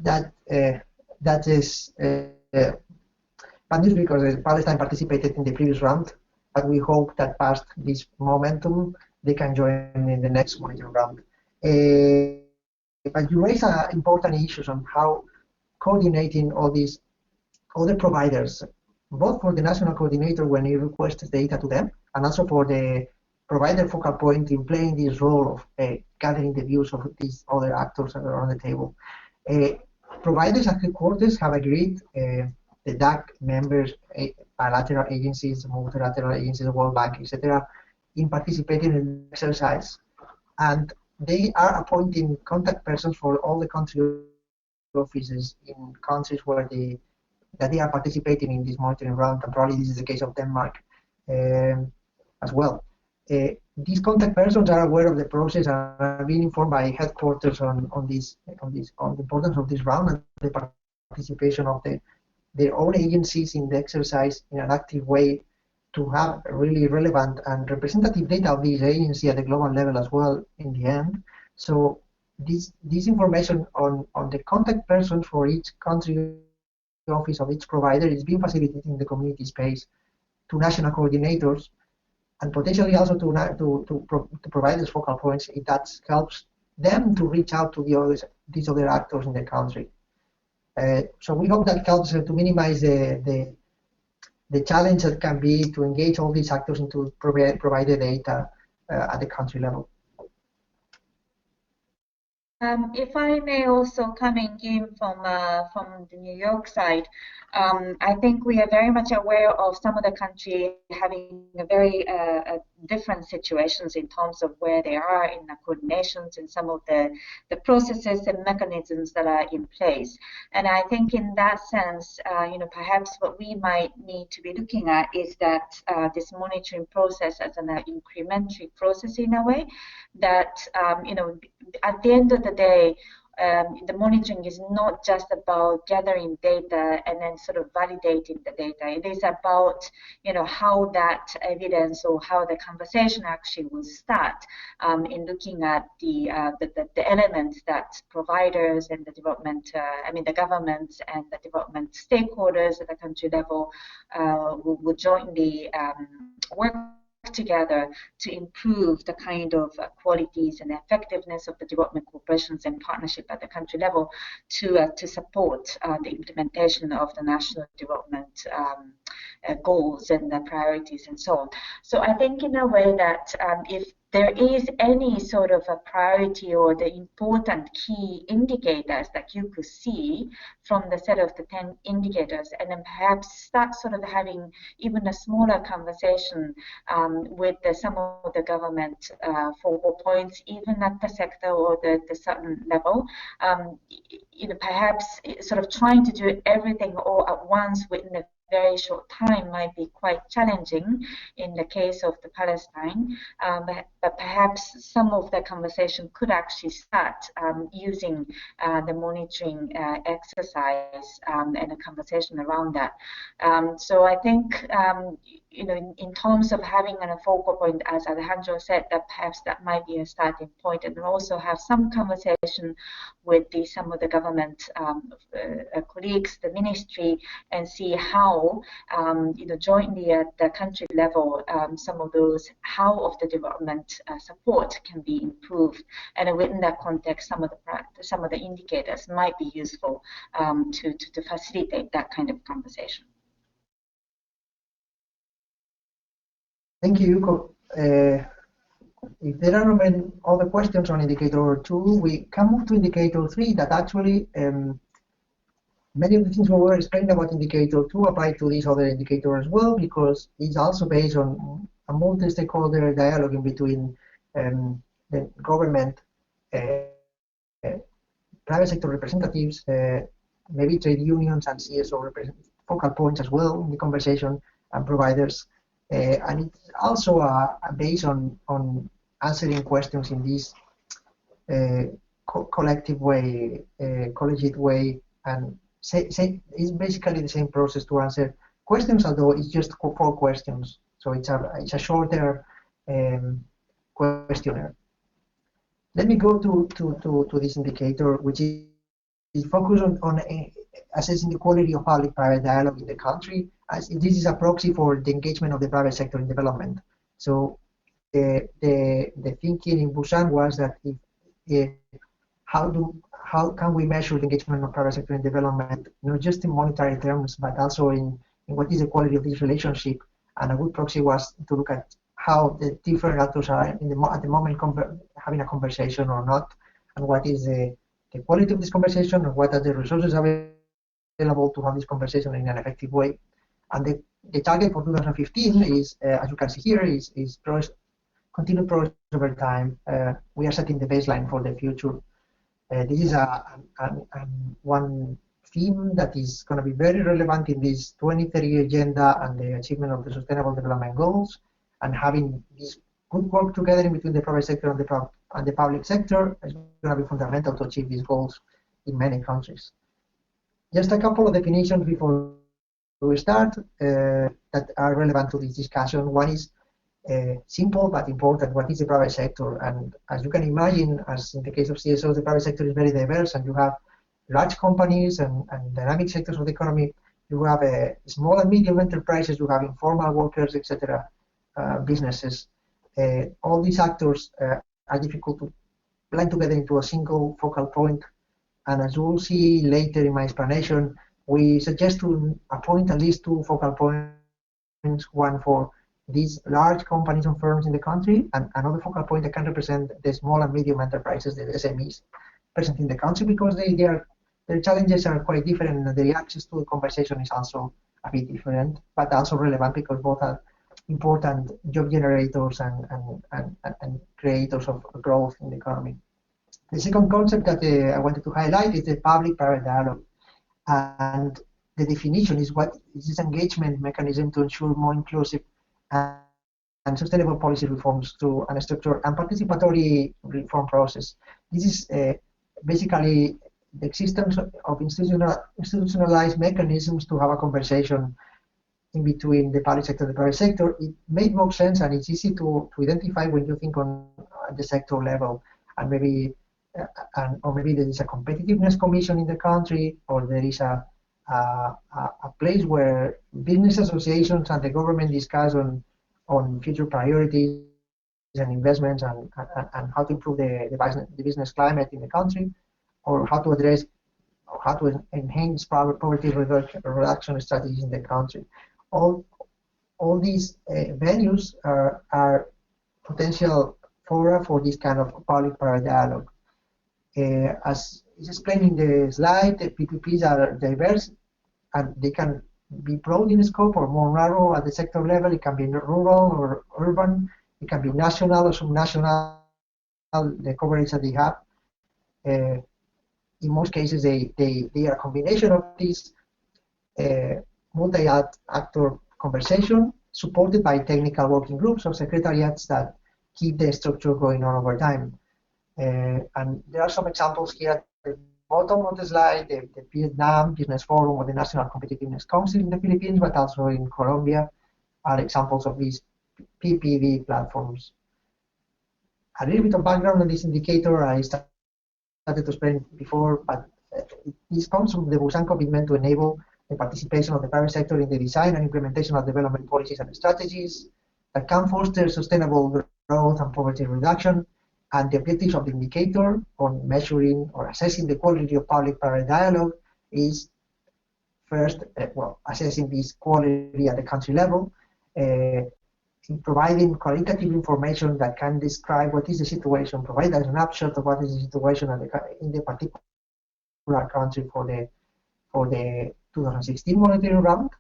is bad news, because Palestine participated in the previous round, but we hope that past this momentum, they can join in the next monitoring round. But you raise important issues on how coordinating all these other providers, both for the national coordinator when he requests data to them, and also for the provider focal point in playing this role of gathering the views of these other actors around the table. Providers at headquarters have agreed, the DAC members, bilateral agencies, multilateral agencies, World Bank, etc., in participating in the exercise. And they are appointing contact persons for all the country offices in countries where the that they are participating in this monitoring round, and probably this is the case of Denmark as well. These contact persons are aware of the process and are being informed by headquarters on the importance of this round and the participation of their own agencies in the exercise in an active way to have really relevant and representative data of this agency at the global level as well in the end. So this information on the contact persons for each country office of each provider is being facilitated in the community space to national coordinators and potentially also to providers focal points. That helps them to reach out to these other actors in the country. So we hope that helps to minimize the challenge that can be to engage all these actors and to provide the data at the country level. If I may also coming in from the New York side, I think we are very much aware of some of the country having a very different situations in terms of where they are in the coordinations and some of the processes and mechanisms that are in place. And I think in that sense, perhaps what we might need to be looking at is that this monitoring process as an incrementary process in a way that, at the end of the day, the monitoring is not just about gathering data and then sort of validating the data. It is about, how that evidence or how the conversation actually will start in looking at the elements that providers and the development, the governments and the development stakeholders at the country level will jointly work together to improve the kind of qualities and effectiveness of the development cooperations and partnership at the country level to support the implementation of the national development goals and the priorities and so on. So I think in a way that if there is any sort of a priority or the important key indicators that you could see from the set of the 10 indicators, and then perhaps start sort of having even a smaller conversation with some of the government focal points, even at the sector or the certain level, perhaps sort of trying to do everything all at once within a very short time might be quite challenging in the case of the Palestine, but perhaps some of the conversation could actually start using the monitoring exercise and a conversation around that. So I think in terms of having a focal point, as Alejandro said, that perhaps that might be a starting point, and also have some conversation with some of the government colleagues, the ministry, and see how jointly at the country level, some of those how of the development support can be improved, and within that context, some of the indicators might be useful to facilitate that kind of conversation. Thank you, Yuko. If there are no other questions on indicator 2, we can move to indicator 3, that actually many of the things we were explaining about indicator 2 apply to this other indicator as well, because it's also based on a multi-stakeholder dialogue in between the government, private sector representatives, maybe trade unions and CSO focal points as well in the conversation, and providers. And it's also based on answering questions in this collective way, collegiate way, and it's basically the same process to answer questions, although it's just 4 questions. So it's a shorter questionnaire. Let me go to this indicator, which is focused on assessing the quality of public-private dialogue in the country, as this is a proxy for the engagement of the private sector in development. So the thinking in Busan was that how can we measure the engagement of private sector in development, not just in monetary terms, but also in what is the quality of this relationship. And a good proxy was to look at how the different actors are at the moment having a conversation or not, and what is the quality of this conversation, and what are the resources available to have this conversation in an effective way. And the target for 2015 is, as you can see here, is continued progress over time. We are setting the baseline for the future. This is one theme that is going to be very relevant in this 2030 agenda and the achievement of the Sustainable Development Goals, and having this good work together in between the private sector and the public sector is going to be fundamental to achieve these goals in many countries. Just a couple of definitions before we start that are relevant to this discussion. One is simple but important. What is the private sector? And as you can imagine, as in the case of CSOs, the private sector is very diverse, and you have large companies and dynamic sectors of the economy. You have small and medium enterprises, you have informal workers, etc., businesses. All these actors are difficult to blend together into a single focal point. And as you will see later in my explanation, we suggest to appoint at least two focal points, one for these large companies and firms in the country, and another focal point that can represent the small and medium enterprises, the SMEs present in the country, because their challenges are quite different, and the access to the conversation is also a bit different, but also relevant because both are important job generators and creators of growth in the economy. The second concept that I wanted to highlight is the public-private dialogue. And the definition is what is this engagement mechanism to ensure more inclusive and sustainable policy reforms through a structured and participatory reform process. This is basically the existence of institutionalized mechanisms to have a conversation in between the public sector and the private sector. It made more sense, and it's easy to identify when you think on the sector level, and maybe or maybe there is a competitiveness commission in the country, or there is a place where business associations and the government discuss on future priorities and investments and how to improve the business climate in the country, or how to address or how to enhance poverty reduction strategies in the country. All these venues are potential fora for this kind of public-private dialogue. As is explained in the slide, the PPPs are diverse, and they can be broad in scope or more narrow at the sector level. It can be rural or urban. It can be national or subnational, the coverage that they have. In most cases, they are a combination of these multi-actor conversation, supported by technical working groups or secretariats that keep the structure going on over time. And there are some examples here at the bottom of the slide, the Vietnam Business Forum or the National Competitiveness Council in the Philippines, but also in Colombia, are examples of these PPV platforms. A little bit of background on this indicator I started to explain before, but this comes from the Busan commitment to enable the participation of the private sector in the design and implementation of development policies and strategies that can foster sustainable growth and poverty reduction. And the objectives of the indicator on measuring or assessing the quality of public-private dialogue is first, assessing this quality at the country level, in providing qualitative information that can describe what is the situation, provide a snapshot of what is the situation in the particular country for the 2016 monetary round.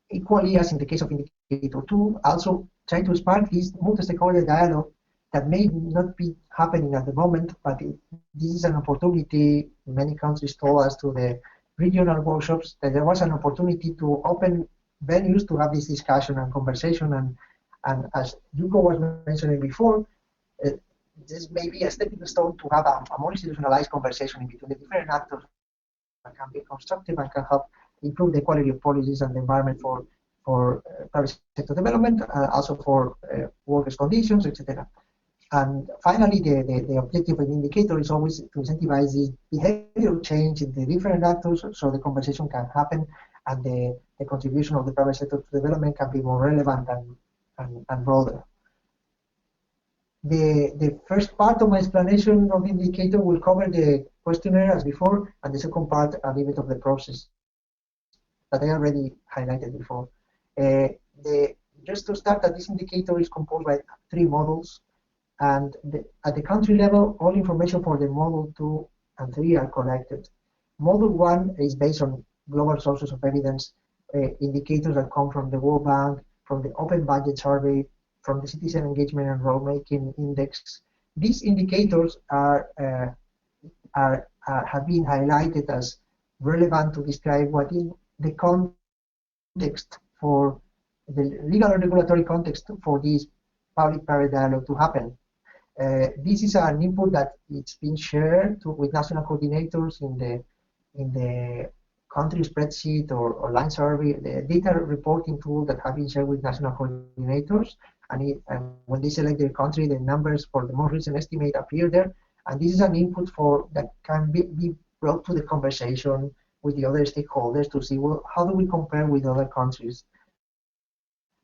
Equally, as in the case of indicator 2, also try to spark this multi-stakeholder dialogue that may not be happening at the moment, but this is an opportunity. Many countries told us to the regional workshops that there was an opportunity to open venues to have this discussion and conversation, and as Hugo was mentioning before, this may be a stepping stone to have a more institutionalized conversation in between the different actors that can be constructive and can help improve the quality of policies and the environment for private sector development, also for workers' conditions, etc. And finally, the objective of the indicator is always to incentivize this behavioral change in the different actors so the conversation can happen and the contribution of the private sector to development can be more relevant and broader. The first part of my explanation of the indicator will cover the questionnaire as before, and the second part a little bit of the process that I already highlighted before. Just to start, that this indicator is composed by 3 models. And at the country level, all information for the Model 2 and 3 are collected. Model 1 is based on global sources of evidence, indicators that come from the World Bank, from the Open Budget Survey, from the Citizen Engagement and Rulemaking Index. These indicators have been highlighted as relevant to describe what is the context for the legal and regulatory context for this public-private dialogue to happen. This is an input that it's been shared with national coordinators in the country spreadsheet or line survey, the data reporting tool that have been shared with national coordinators. And when they select their country, the numbers for the most recent estimate appear there. And this is an input that can be brought to the conversation with the other stakeholders to see, well, how do we compare with other countries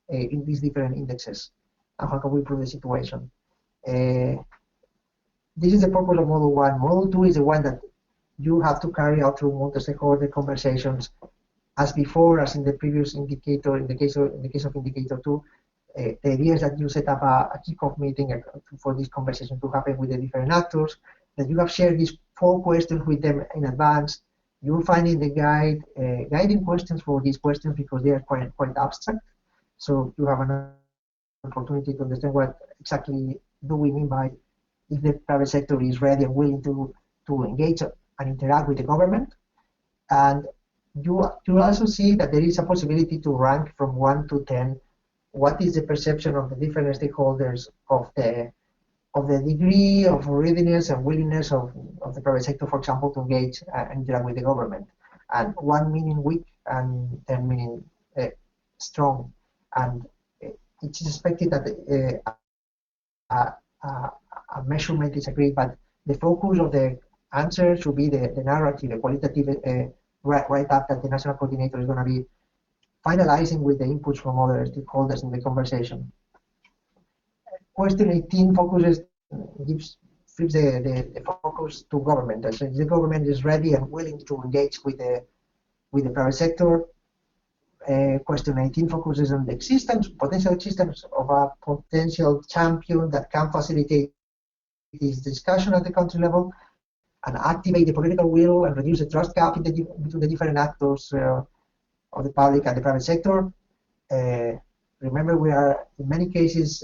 in these different indexes, and how can we improve the situation? This is the purpose of Model 1. Model 2 is the one that you have to carry out through multi-stakeholder conversations, as before, as in the previous indicator. In the case of indicator 2, the idea is that you set up a kickoff meeting for this conversation to happen with the different actors, that you have shared these 4 questions with them in advance. You will find in the guide guiding questions for these questions because they are quite abstract. So you have an opportunity to understand what exactly do we mean by if the private sector is ready and willing to engage and interact with the government. And you also see that there is a possibility to rank from 1 to 10 what is the perception of the different stakeholders of the degree of readiness and willingness of the private sector, for example, to engage and interact with the government. And 1 meaning weak and 10 meaning strong. And it's expected that a measurement is agreed, but the focus of the answer should be the narrative, the qualitative write-up that the national coordinator is going to be finalizing with the inputs from other stakeholders in the conversation. Question 18 flips the focus to government. So if the government is ready and willing to engage with the private sector. Question 19 focuses on the potential existence of a potential champion that can facilitate this discussion at the country level and activate the political will and reduce the trust gap between the different actors of the public and the private sector. Remember, we are in many cases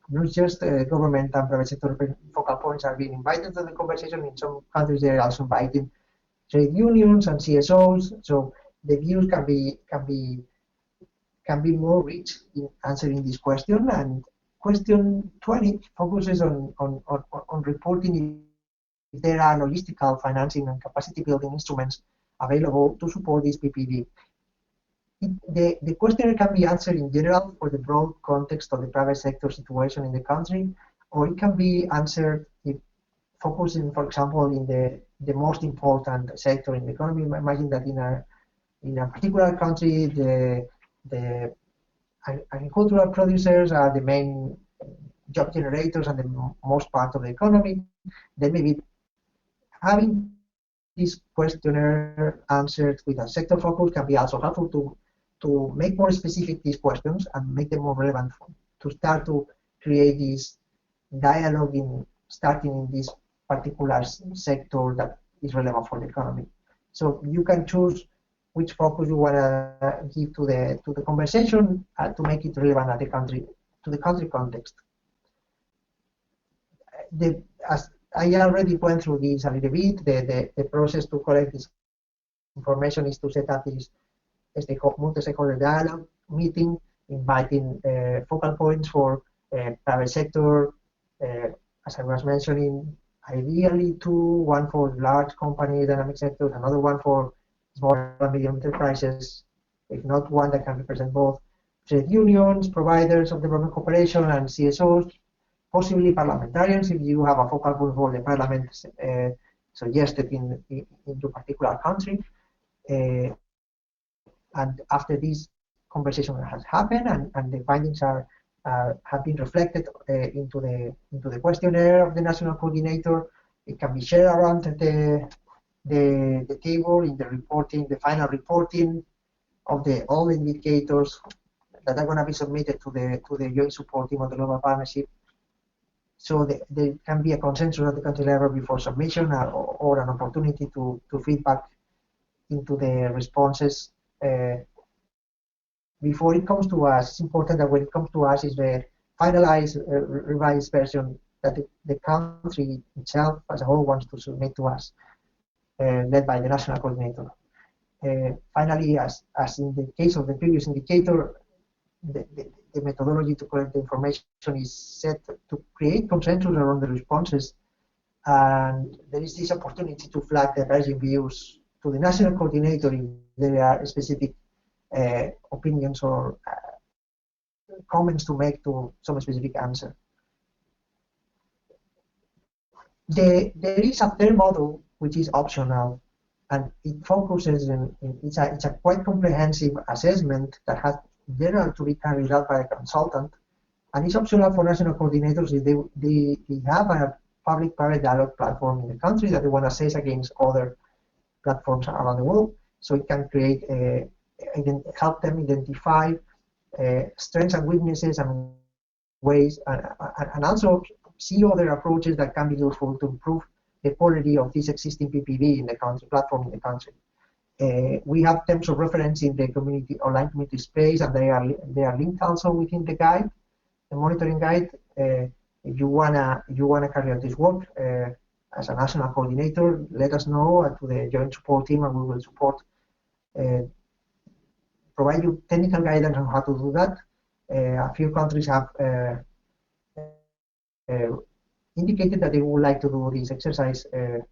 not just government and private sector focal points are being invited to the conversation. In some countries, they are also inviting trade unions and CSOs. So the views can be more rich in answering this question. And question 20 focuses on reporting if there are logistical, financing, and capacity building instruments available to support this PPD. The questionnaire can be answered in general for the broad context of the private sector situation in the country, or it can be answered focusing, for example, in the most important sector in the economy. Imagine that in a particular country, the agricultural producers are the main job generators and the most part of the economy. Then maybe having this questionnaire answered with a sector focus can be also helpful to make more specific these questions and make them more relevant to start to create this dialogue starting in this particular sector that is relevant for the economy. So you can choose which focus you want to give to the conversation to make it relevant at to the country context. As I already went through this a little bit, the process to collect this information is to set up this multi-stakeholder dialogue meeting, inviting focal points for private sector, as I was mentioning, ideally 2, one for large companies, dynamic sectors, another one for small and medium enterprises, if not one that can represent both trade unions, providers of development cooperation, and CSOs, possibly parliamentarians if you have a focal point for the parliament suggested in your particular country. And after this conversation has happened and the findings have been reflected into the questionnaire of the national coordinator, it can be shared around the table in the reporting, the final reporting of all the indicators that are going to be submitted to the joint support team of the global partnership. So there can be a consensus at the country level before submission or an opportunity to feedback into the responses before it comes to us. It's important that when it comes to us is the finalized, revised version that the country itself as a whole wants to submit to us. led by the national coordinator. Finally, as in the case of the previous indicator, the methodology to collect the information is set to create consensus around the responses, and there is this opportunity to flag the emerging views to the national coordinator if there are specific opinions or comments to make to some specific answer. There is a third model which is optional, and it focuses it's a quite comprehensive assessment that has generally to be carried out by a consultant, and it's optional for national coordinators if they have a public-private dialogue platform in the country that they want to assess against other platforms around the world, so it can create help them identify strengths and weaknesses and ways, and also see other approaches that can be useful to improve the quality of this existing PPV in the country, platform in the country. We have terms of reference in the community online community space, and they are linked also within the guide, the monitoring guide. If you wanna carry out this work as a national coordinator, let us know to the joint support team, and we will support, provide you technical guidance on how to do that. A few countries have indicated that they would like to do this exercise, and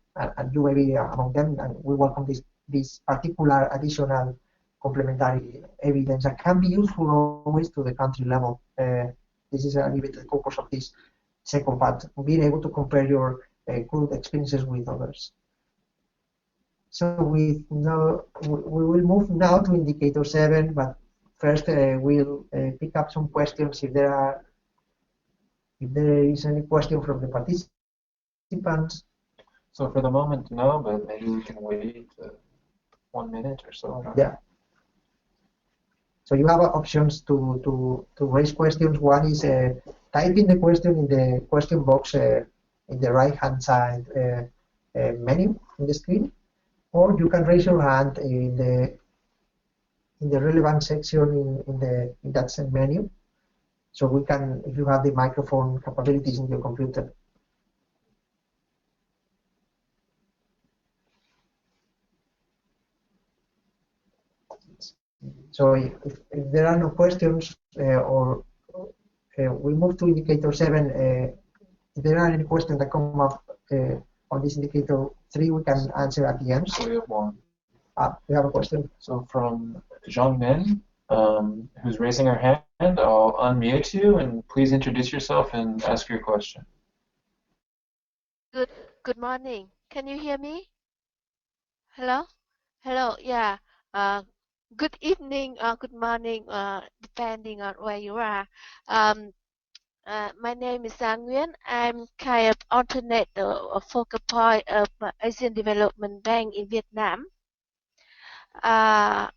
you may be among them, and we welcome this particular additional complementary evidence that can be useful always to the country level. This is a little bit the purpose of this second part, being able to compare your good experiences with others. So we will move now to indicator 7, but first we'll pick up some questions if there is any question from the participants. So for the moment, no, but maybe we can wait 1 minute or so. Yeah. So you have options to raise questions. One is typing the question in the question box in the right-hand side menu in the screen, or you can raise your hand in the relevant section in that same menu. So we can, if you have the microphone capabilities in your computer. So if there are no questions, we move to indicator 7. If there are any questions that come up on this indicator 3, we can answer at the end. So we have one. We have a question. So from Zhang Min, who's raising her hand, I'll unmute you, and please introduce yourself and ask your question. Good morning. Can you hear me? Hello? Hello, yeah. Good evening or good morning, depending on where you are. My name is Sang Nguyen. I'm kind of alternate focal point of Asian Development Bank in Vietnam. I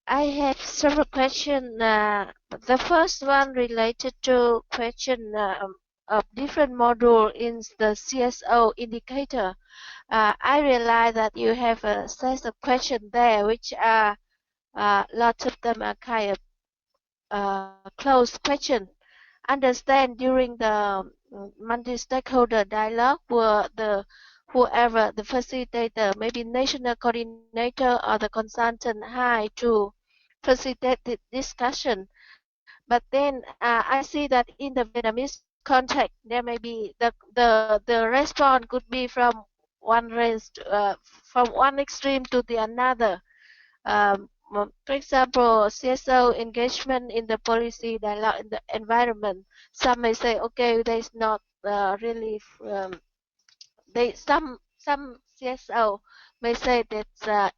have several questions. The first one related to question of different module in the CSO indicator. I realize that you have a set of questions there, which are lots of them are kind of closed question. Understand during the multi-stakeholder dialogue, whoever the facilitator, maybe national coordinator or the consultant hire to facilitate the discussion. But then I see that in the Vietnamese context, there may be the response could be from one extreme to the another. For example, CSO engagement in the policy dialogue in the environment. Some may say, okay, there's not really. Some CSO may say that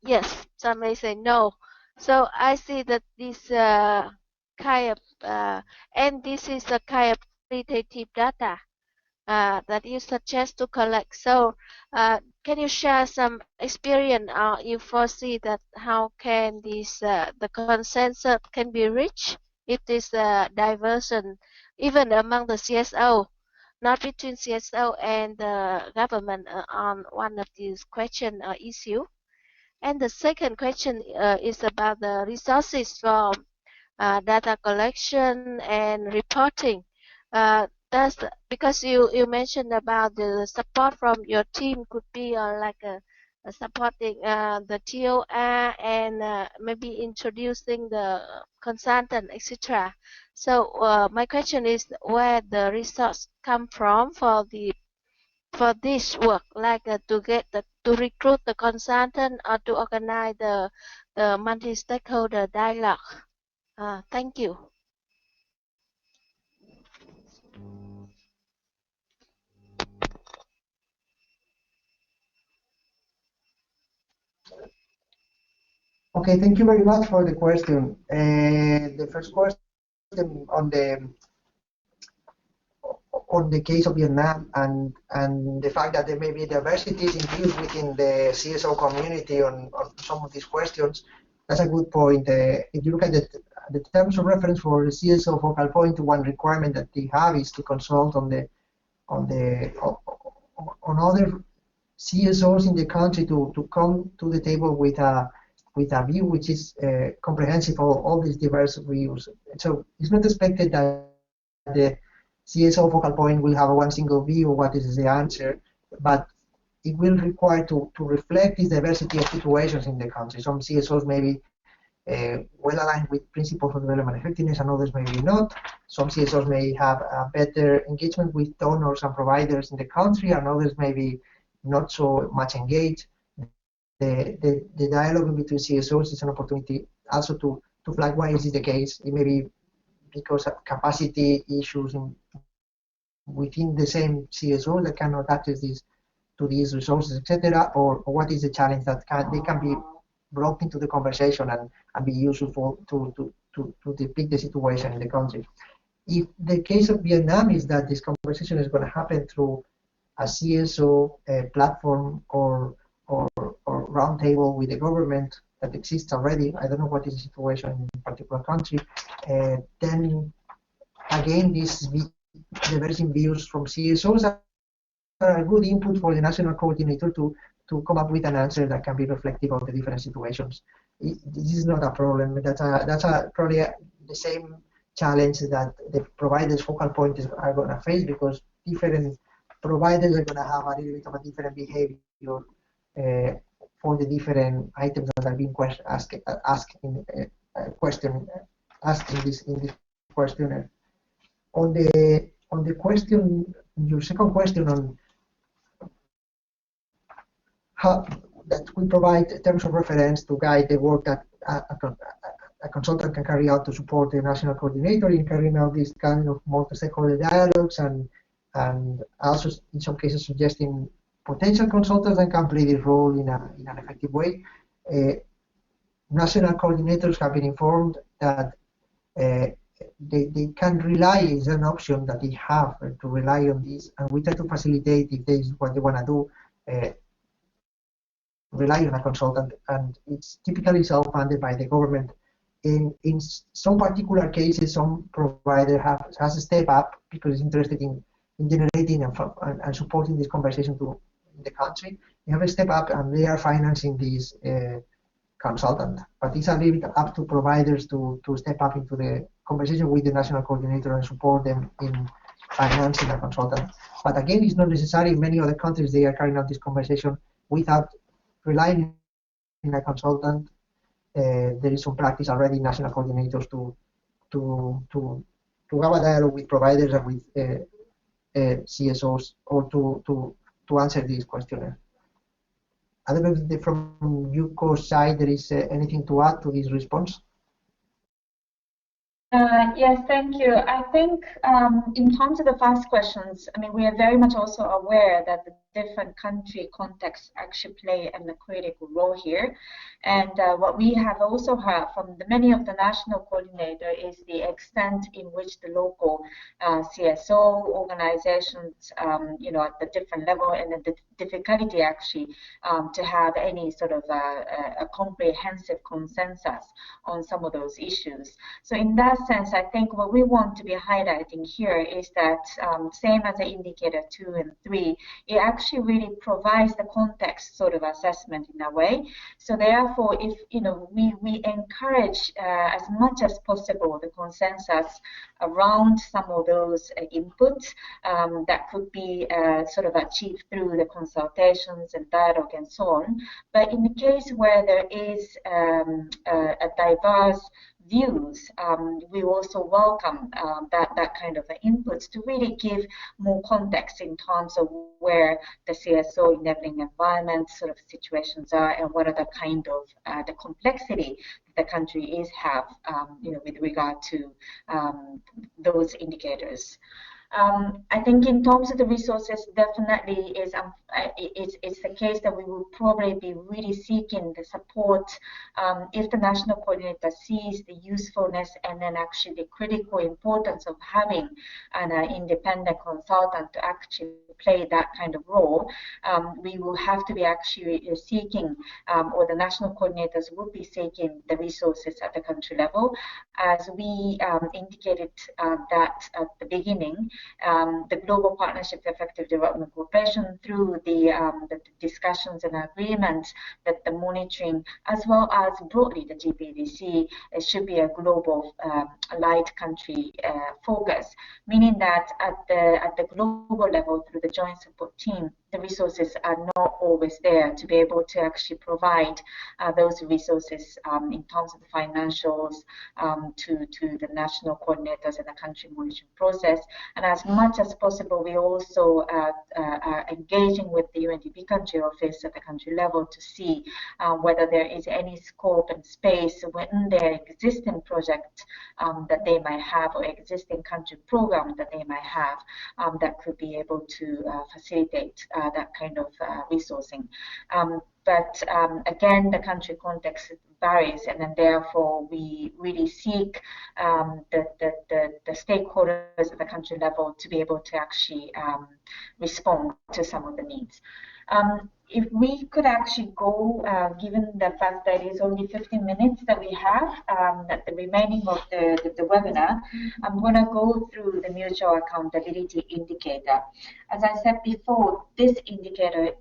yes. Some may say no. So I see that this kind of and this is a kind of qualitative data that you suggest to collect. So can you share some experience or you foresee that how can this the consensus can be reached if this diversion even among the CSO, not between CSO and the government on one of these question or issue? And the second question is about the resources for data collection and reporting. Because you mentioned about the support from your team could be like supporting the TOR and maybe introducing the consultant, etc. So my question is where the resource come from for this work, like to recruit the consultant or to organize the multi-stakeholder dialogue. Thank you. Okay, thank you very much for the question. The first question on the case of Vietnam and the fact that there may be diversities induced within the CSO community on some of these questions, that's a good point. If you look at the terms of reference for the CSO focal point, one requirement that they have is to consult on other CSOs in the country to come to the table with a view which is comprehensive of all these diverse views. So it's not expected that the CSO focal point will have one single view of what is the answer, but it will require to reflect this diversity of situations in the country. Some CSOs may be well aligned with principles of development effectiveness and others maybe not. Some CSOs may have a better engagement with donors and providers in the country, and others may be not so much engaged. The dialogue between CSOs is an opportunity also to flag why is this the case. It may be because of capacity issues within the same CSO that cannot access to these resources, etc., or what is the challenge that they can be brought into the conversation and be useful to depict the situation in the country. If the case of Vietnam is that this conversation is going to happen through a CSO platform or roundtable with the government that exists already, I don't know what is the situation in a particular country, then again, these diverging views from CSOs are a good input for the national coordinator to come up with an answer that can be reflective of the different situations. This is not a problem. That's probably the same challenge that the providers' focal points are going to face, because different providers are going to have a little bit of a different behavior for the different items that are being asked in this questionnaire. On the question, your second question on how that we provide terms of reference to guide the work that a consultant can carry out to support the national coordinator in carrying out this kind of multi-stakeholder dialogues, and also in some cases suggesting potential consultants that can play this role in an effective way. National coordinators have been informed that they can rely, is an option that they have to rely on this, and we try to facilitate, if this is what they want to do, rely on a consultant, and it's typically self-funded by the government. In some particular cases, some provider has to step up because it's interested in generating and supporting this conversation in the country. They have to step up and they are financing this consultant. But it's a little bit up to providers to step up into the conversation with the national coordinator and support them in financing a consultant. But again, it's not necessary. In many other countries, they are carrying out this conversation without relying on a consultant. There is some practice already in national coordinators to have a dialogue with providers and with CSOs, or to answer this questionnaire. I don't know if from UCO's side there is anything to add to this response. Yes, thank you. I think in terms of the first questions, I mean, we are very much also aware that the different country contexts actually play a critical role here. And what we have also heard from many of the national coordinators is the extent in which the local CSO organizations, at the different level, and the difficulty actually to have any sort of a comprehensive consensus on some of those issues. So in that sense, I think what we want to be highlighting here is that same as the indicator 2 and 3, it actually actually really provides the context sort of assessment in a way. So therefore, if we encourage as much as possible the consensus around some of those inputs that could be sort of achieved through the consultations and dialogue and so on. But in the case where there is a diverse views, we also welcome that kind of inputs to really give more context in terms of where the CSO enabling environment sort of situations are and what are the kind of the complexity the country is have with regard to those indicators. I think in terms of the resources, definitely it's the case that we will probably be really seeking the support if the national coordinator sees the usefulness and then actually the critical importance of having an independent consultant to actually play that kind of role. We will have to be actually seeking, or the national coordinators will be seeking the resources at the country level. As we indicated that at the beginning, the Global Partnership for Effective Development Cooperation through the discussions and agreements that the monitoring, as well as broadly the GPDC, should be a global light country focus, meaning that at the global level through the joint support team, the resources are not always there to be able to actually provide those resources in terms of the financials to the national coordinators and the country monitoring process. And as much as possible, we also are engaging with the UNDP country office at the country level to see whether there is any scope and space within their existing project that they might have or existing country program that they might have that could be able to facilitate that kind of resourcing. But again, the country context varies, and then therefore we really seek the stakeholders at the country level to be able to actually respond to some of the needs. If we could actually go, given the fact that it's only 15 minutes that we have, at the remaining of the webinar, I'm going to go through the mutual accountability indicator. As I said before, this indicator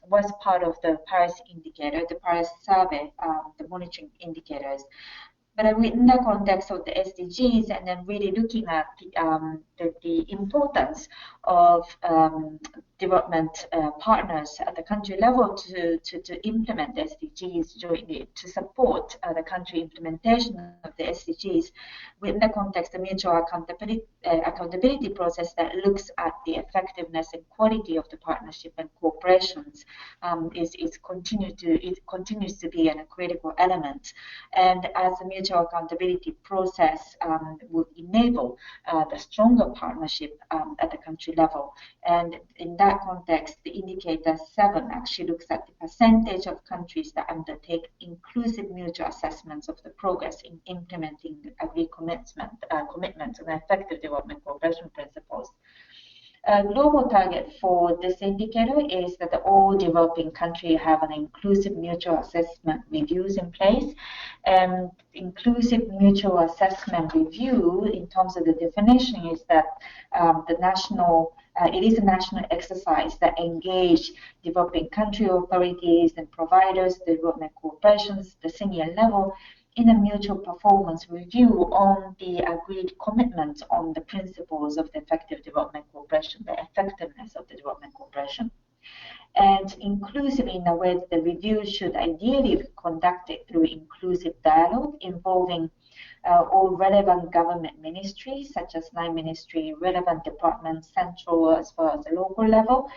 was part of the Paris indicator, the Paris survey, the monitoring indicators. But in the context of the SDGs, and then really looking at the importance of development partners at the country level to implement SDGs jointly, to support the country implementation of the SDGs within the context of mutual accountability process that looks at the effectiveness and quality of the partnership and cooperations it continues to be a critical element. And as a mutual accountability process would enable the stronger partnership at the country level. And in that context, the indicator 7 actually looks at the percentage of countries that undertake inclusive mutual assessments of the progress in implementing agreed commitments and effective development cooperation principles. A global target for this indicator is that all developing countries have an inclusive mutual assessment reviews in place. Inclusive mutual assessment review, in terms of the definition, is that it is a national exercise that engage developing country authorities and providers, development corporations, the senior level, in a mutual performance review on the agreed commitments on the principles of the effective development cooperation, the effectiveness of the development cooperation. And inclusive in a way that the review should ideally be conducted through inclusive dialogue involving all relevant government ministries, such as line ministry, relevant departments, central as well as the local level,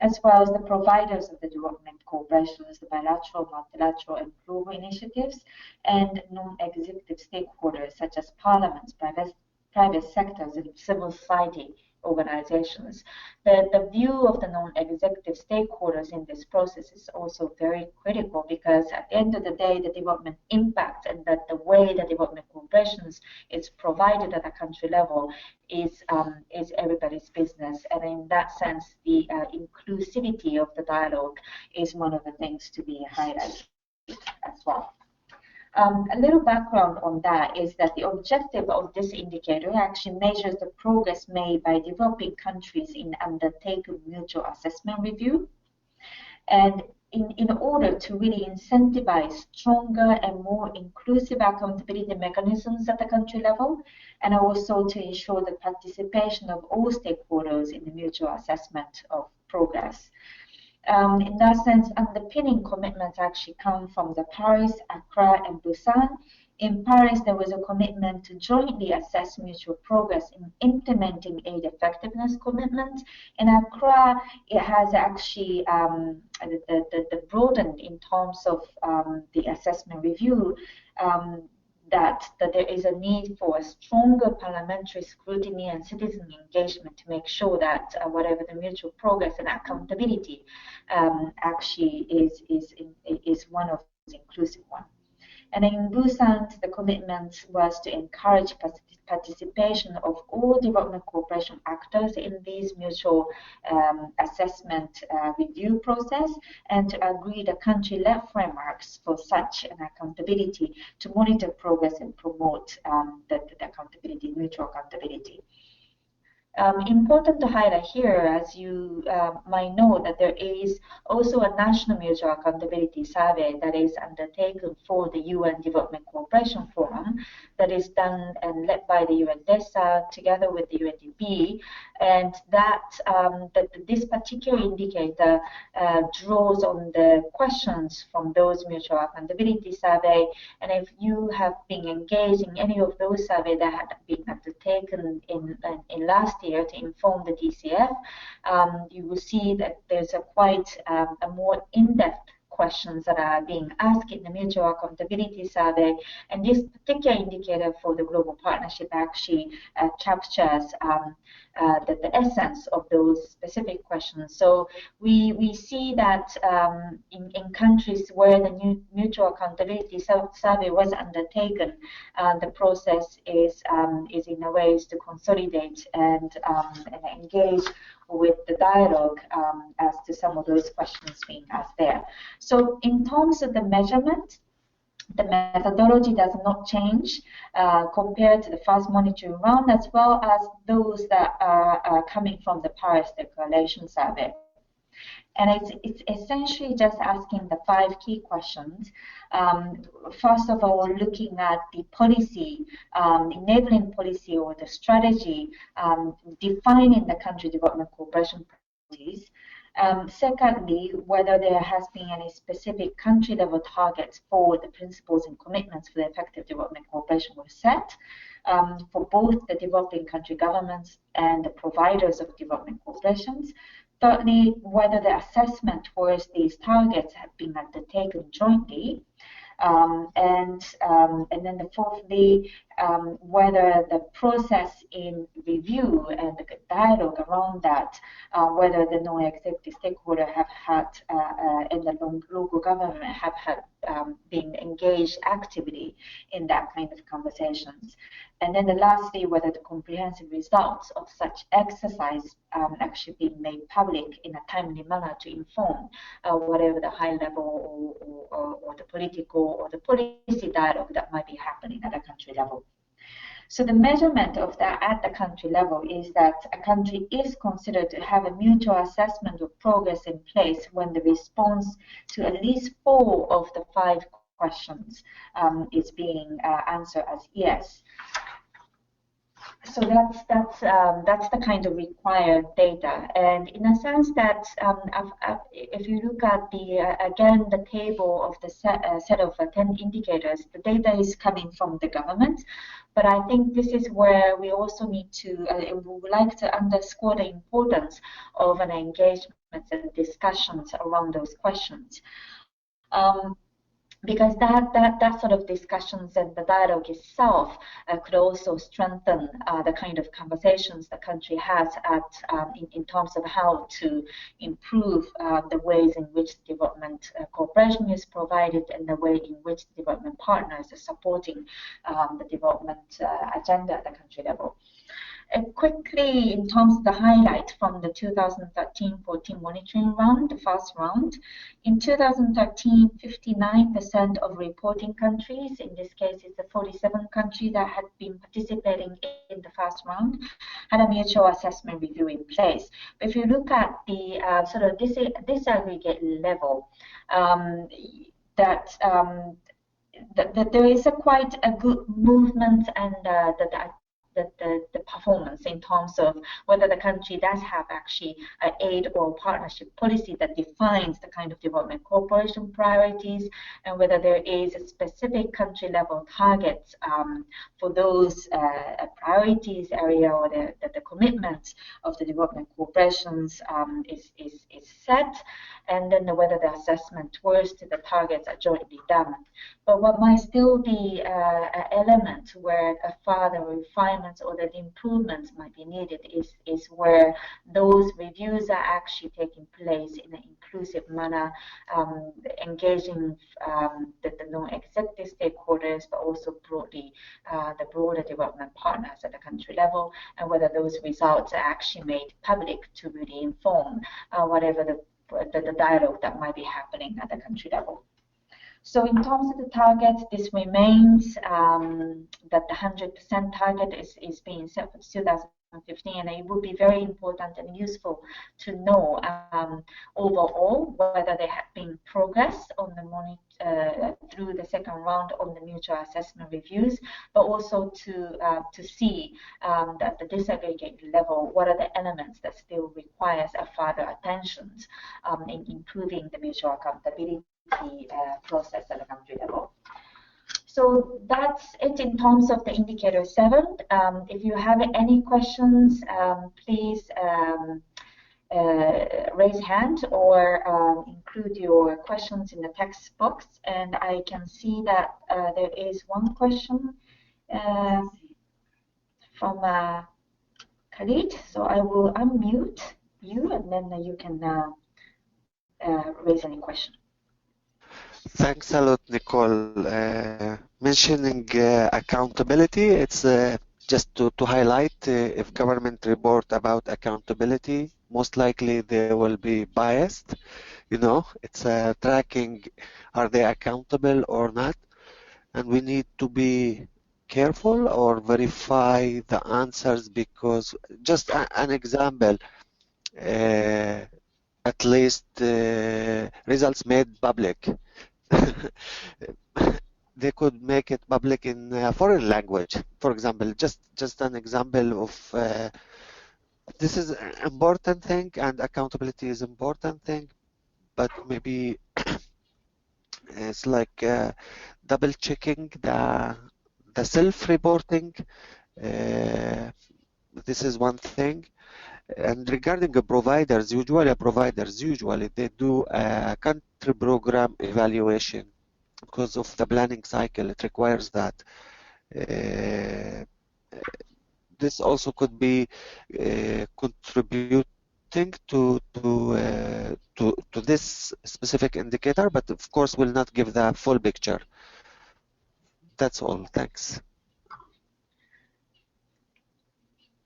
as well as the providers of the development cooperation, the bilateral, multilateral, and global initiatives, and non-executive stakeholders such as parliaments, private sectors, and civil society organizations. The view of the non-executive stakeholders in this process is also very critical, because at the end of the day, the development impact and that the way the development cooperation is provided at a country level is everybody's business. And in that sense, the inclusivity of the dialogue is one of the things to be highlighted as well. A little background on that is that the objective of this indicator actually measures the progress made by developing countries in undertaking mutual assessment review. And in order to really incentivize stronger and more inclusive accountability mechanisms at the country level, and also to ensure the participation of all stakeholders in the mutual assessment of progress. In that sense, underpinning commitments actually come from the Paris, Accra, and Busan. In Paris, there was a commitment to jointly assess mutual progress in implementing aid effectiveness commitments. In Accra, it has actually the broadened in terms of the assessment review. That there is a need for a stronger parliamentary scrutiny and citizen engagement to make sure that whatever the mutual progress and accountability actually is one of those inclusive ones. And in Busan, the commitment was to encourage participation of all development cooperation actors in these mutual assessment review process, and to agree the country-led frameworks for such an accountability to monitor progress and promote the accountability, mutual accountability. Important to highlight here, as you might know, that there is also a national mutual accountability survey that is undertaken for the UN Development Cooperation Forum, that is done and led by the UNDESA together with the UNDP, and this particular indicator draws on the questions from those mutual accountability survey. And if you have been engaged in any of those surveys that had been undertaken in last year to inform the DCF, you will see that there's a quite a more in-depth questions that are being asked in the mutual accountability survey, and this particular indicator for the global partnership actually captures the essence of those specific questions. So we see that in countries where the mutual accountability survey was undertaken, the process is in a way to consolidate and engage with the dialogue as to some of those questions being asked there. So in terms of the measurement, the methodology does not change compared to the first monitoring round, as well as those that are coming from the Paris Declaration survey. And it's essentially just asking the 5 key questions. First of all, looking at the policy, enabling policy or the strategy, defining the country development cooperation priorities. Secondly, whether there has been any specific country-level targets for the principles and commitments for the effective development cooperation were set for both the developing country governments and the providers of development cooperations. Thirdly, whether the assessment towards these targets have been undertaken jointly. And then fourthly, whether the process in review and the dialogue around that, whether the non-executive stakeholder have had and the local government have had been engaged actively in that kind of conversations. And then lastly, whether the comprehensive results of such exercise actually being made public in a timely manner to inform whatever the high level or the political or the policy dialogue that might be happening at a country level. So the measurement of that at the country level is that a country is considered to have a mutual assessment of progress in place when the response to at least 4 of the 5 questions is being answered as yes. So that's the kind of required data, and in a sense that if you look at again the table of the set of 10 indicators, the data is coming from the government, but I think this is where we also need to we would like to underscore the importance of an engagement and discussions around those questions. Because that sort of discussions and the dialogue itself could also strengthen the kind of conversations the country has in terms of how to improve the ways in which development cooperation is provided and the way in which development partners are supporting the development agenda at the country level. Quickly, in terms of the highlight from the 2013-14 monitoring round, the first round, in 2013, 59% of reporting countries, in this case it's the 47 countries that had been participating in the first round, had a mutual assessment review in place. But if you look at the sort of disaggregate level, that there is quite a good movement, and the performance in terms of whether the country does have actually an aid or partnership policy that defines the kind of development cooperation priorities, and whether there is a specific country level targets for those priorities area, or the commitments of the development cooperations is set, and then whether the assessment towards the targets are jointly done. But what might still be an element where a further refinements or that improvements might be needed is where those reviews are actually taking place in an inclusive manner, engaging the non-executive stakeholders, but also broadly the broader development partners at the country level, and whether those results are actually made public to really inform whatever the dialogue that might be happening at the country level. So in terms of the target, this remains that the 100% target is being set for 2015, and it would be very important and useful to know overall whether there had been progress on the through the second round on the mutual assessment reviews, but also to see that the disaggregate level, what are the elements that still requires a further attention in improving the mutual accountability process at the country level. So that's it in terms of the indicator 7. If you have any questions, please raise hand or include your questions in the text box. And I can see that there is one question from Khalid. So I will unmute you, and then you can raise any question. Thanks a lot, Nicole. Mentioning accountability, it's just to highlight if government report about accountability, most likely they will be biased. You know, it's tracking, are they accountable or not? And we need to be careful or verify the answers, because just an example, at least results made public. They could make it public in a foreign language, for example. Just an example of this is an important thing, and accountability is important thing, but maybe it's like double checking the self-reporting. This is one thing. And regarding the providers, usually they do a country program evaluation because of the planning cycle. It requires that. This also could be contributing to this specific indicator, but of course will not give the full picture. That's all. Thanks.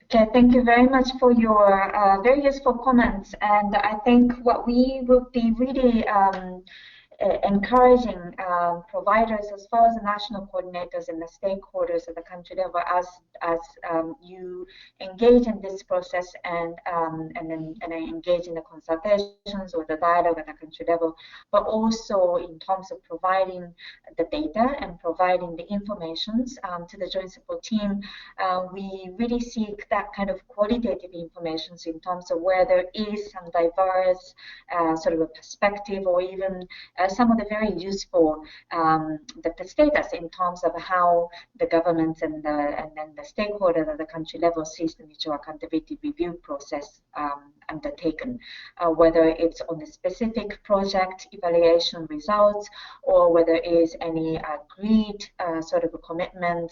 Okay, thank you very much for your very useful comments. And I think what we will be really encouraging providers as well as the national coordinators and the stakeholders at the country level as you engage in this process and engage in the consultations or the dialogue at the country level, but also in terms of providing the data and providing the informations to the joint support team. We really seek that kind of qualitative information in terms of where there is some diverse sort of a perspective, or even some of the very useful the status in terms of how the government and then the stakeholders at the country level sees the mutual accountability review process undertaken, whether it's on the specific project evaluation results, or whether it is any agreed sort of a commitment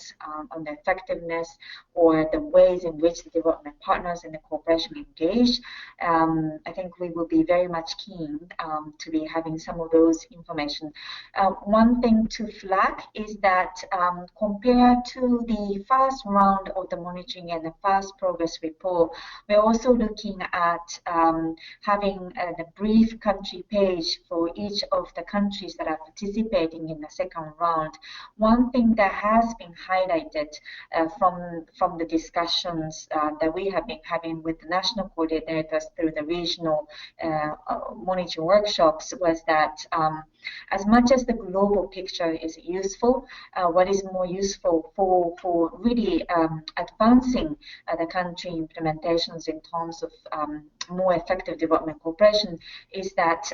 on the effectiveness or the ways in which the development partners and the cooperation engage. I think we will be very much keen to be having some of those those information. One thing to flag is that compared to the first round of the monitoring and the first progress report, we're also looking at having a brief country page for each of the countries that are participating in the second round. One thing that has been highlighted from the discussions that we have been having with the national coordinators through the regional monitoring workshops was that as much as the global picture is useful, what is more useful for really advancing the country implementations in terms of more effective development cooperation is that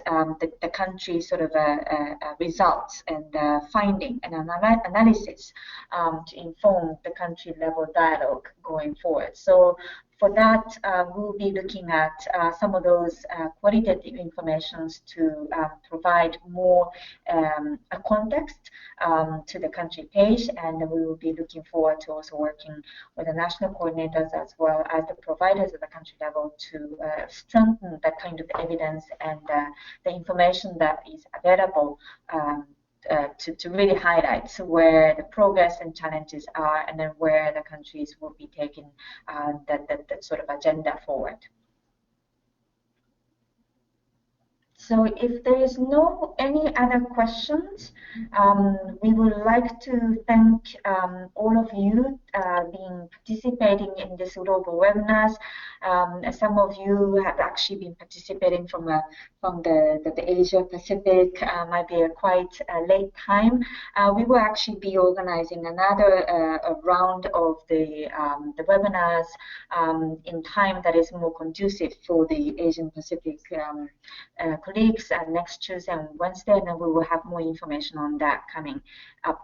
the country sort of results and finding and analysis to inform the country level dialogue going forward. So for that, we'll be looking at some of those qualitative informations to provide more a context to the country page, and we will be looking forward to also working with the national coordinators as well as the providers at the country level to strengthen that kind of evidence and the information that is available to really highlight where the progress and challenges are, and then where the countries will be taking that sort of agenda forward. So if there is no any other questions, we would like to thank all of you being participating in this global webinars. Some of you have actually been participating from the Asia Pacific. Might be a quite late time. We will actually be organizing another round of the webinars in time that is more conducive for the Asian Pacific colleagues next Tuesday and Wednesday, and then we will have more information on that coming up.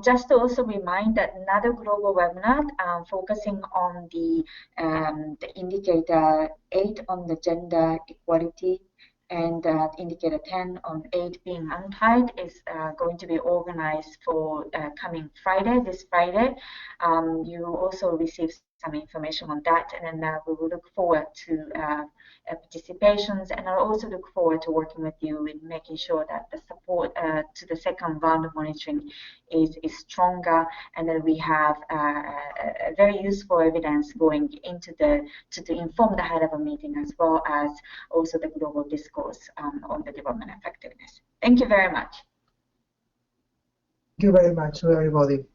Just to also remind that another global webinar focusing on the indicator 8 on the gender equality and indicator 10 on aid being untied is going to be organized for coming Friday, this Friday. You will also receive some information on that, and then we will look forward to participations, and I'll also look forward to working with you in making sure that the support to the second round of monitoring is stronger, and that we have a very useful evidence going into to inform the high-level meeting as well as also the global discourse on the development effectiveness. Thank you very much. Thank you very much to everybody.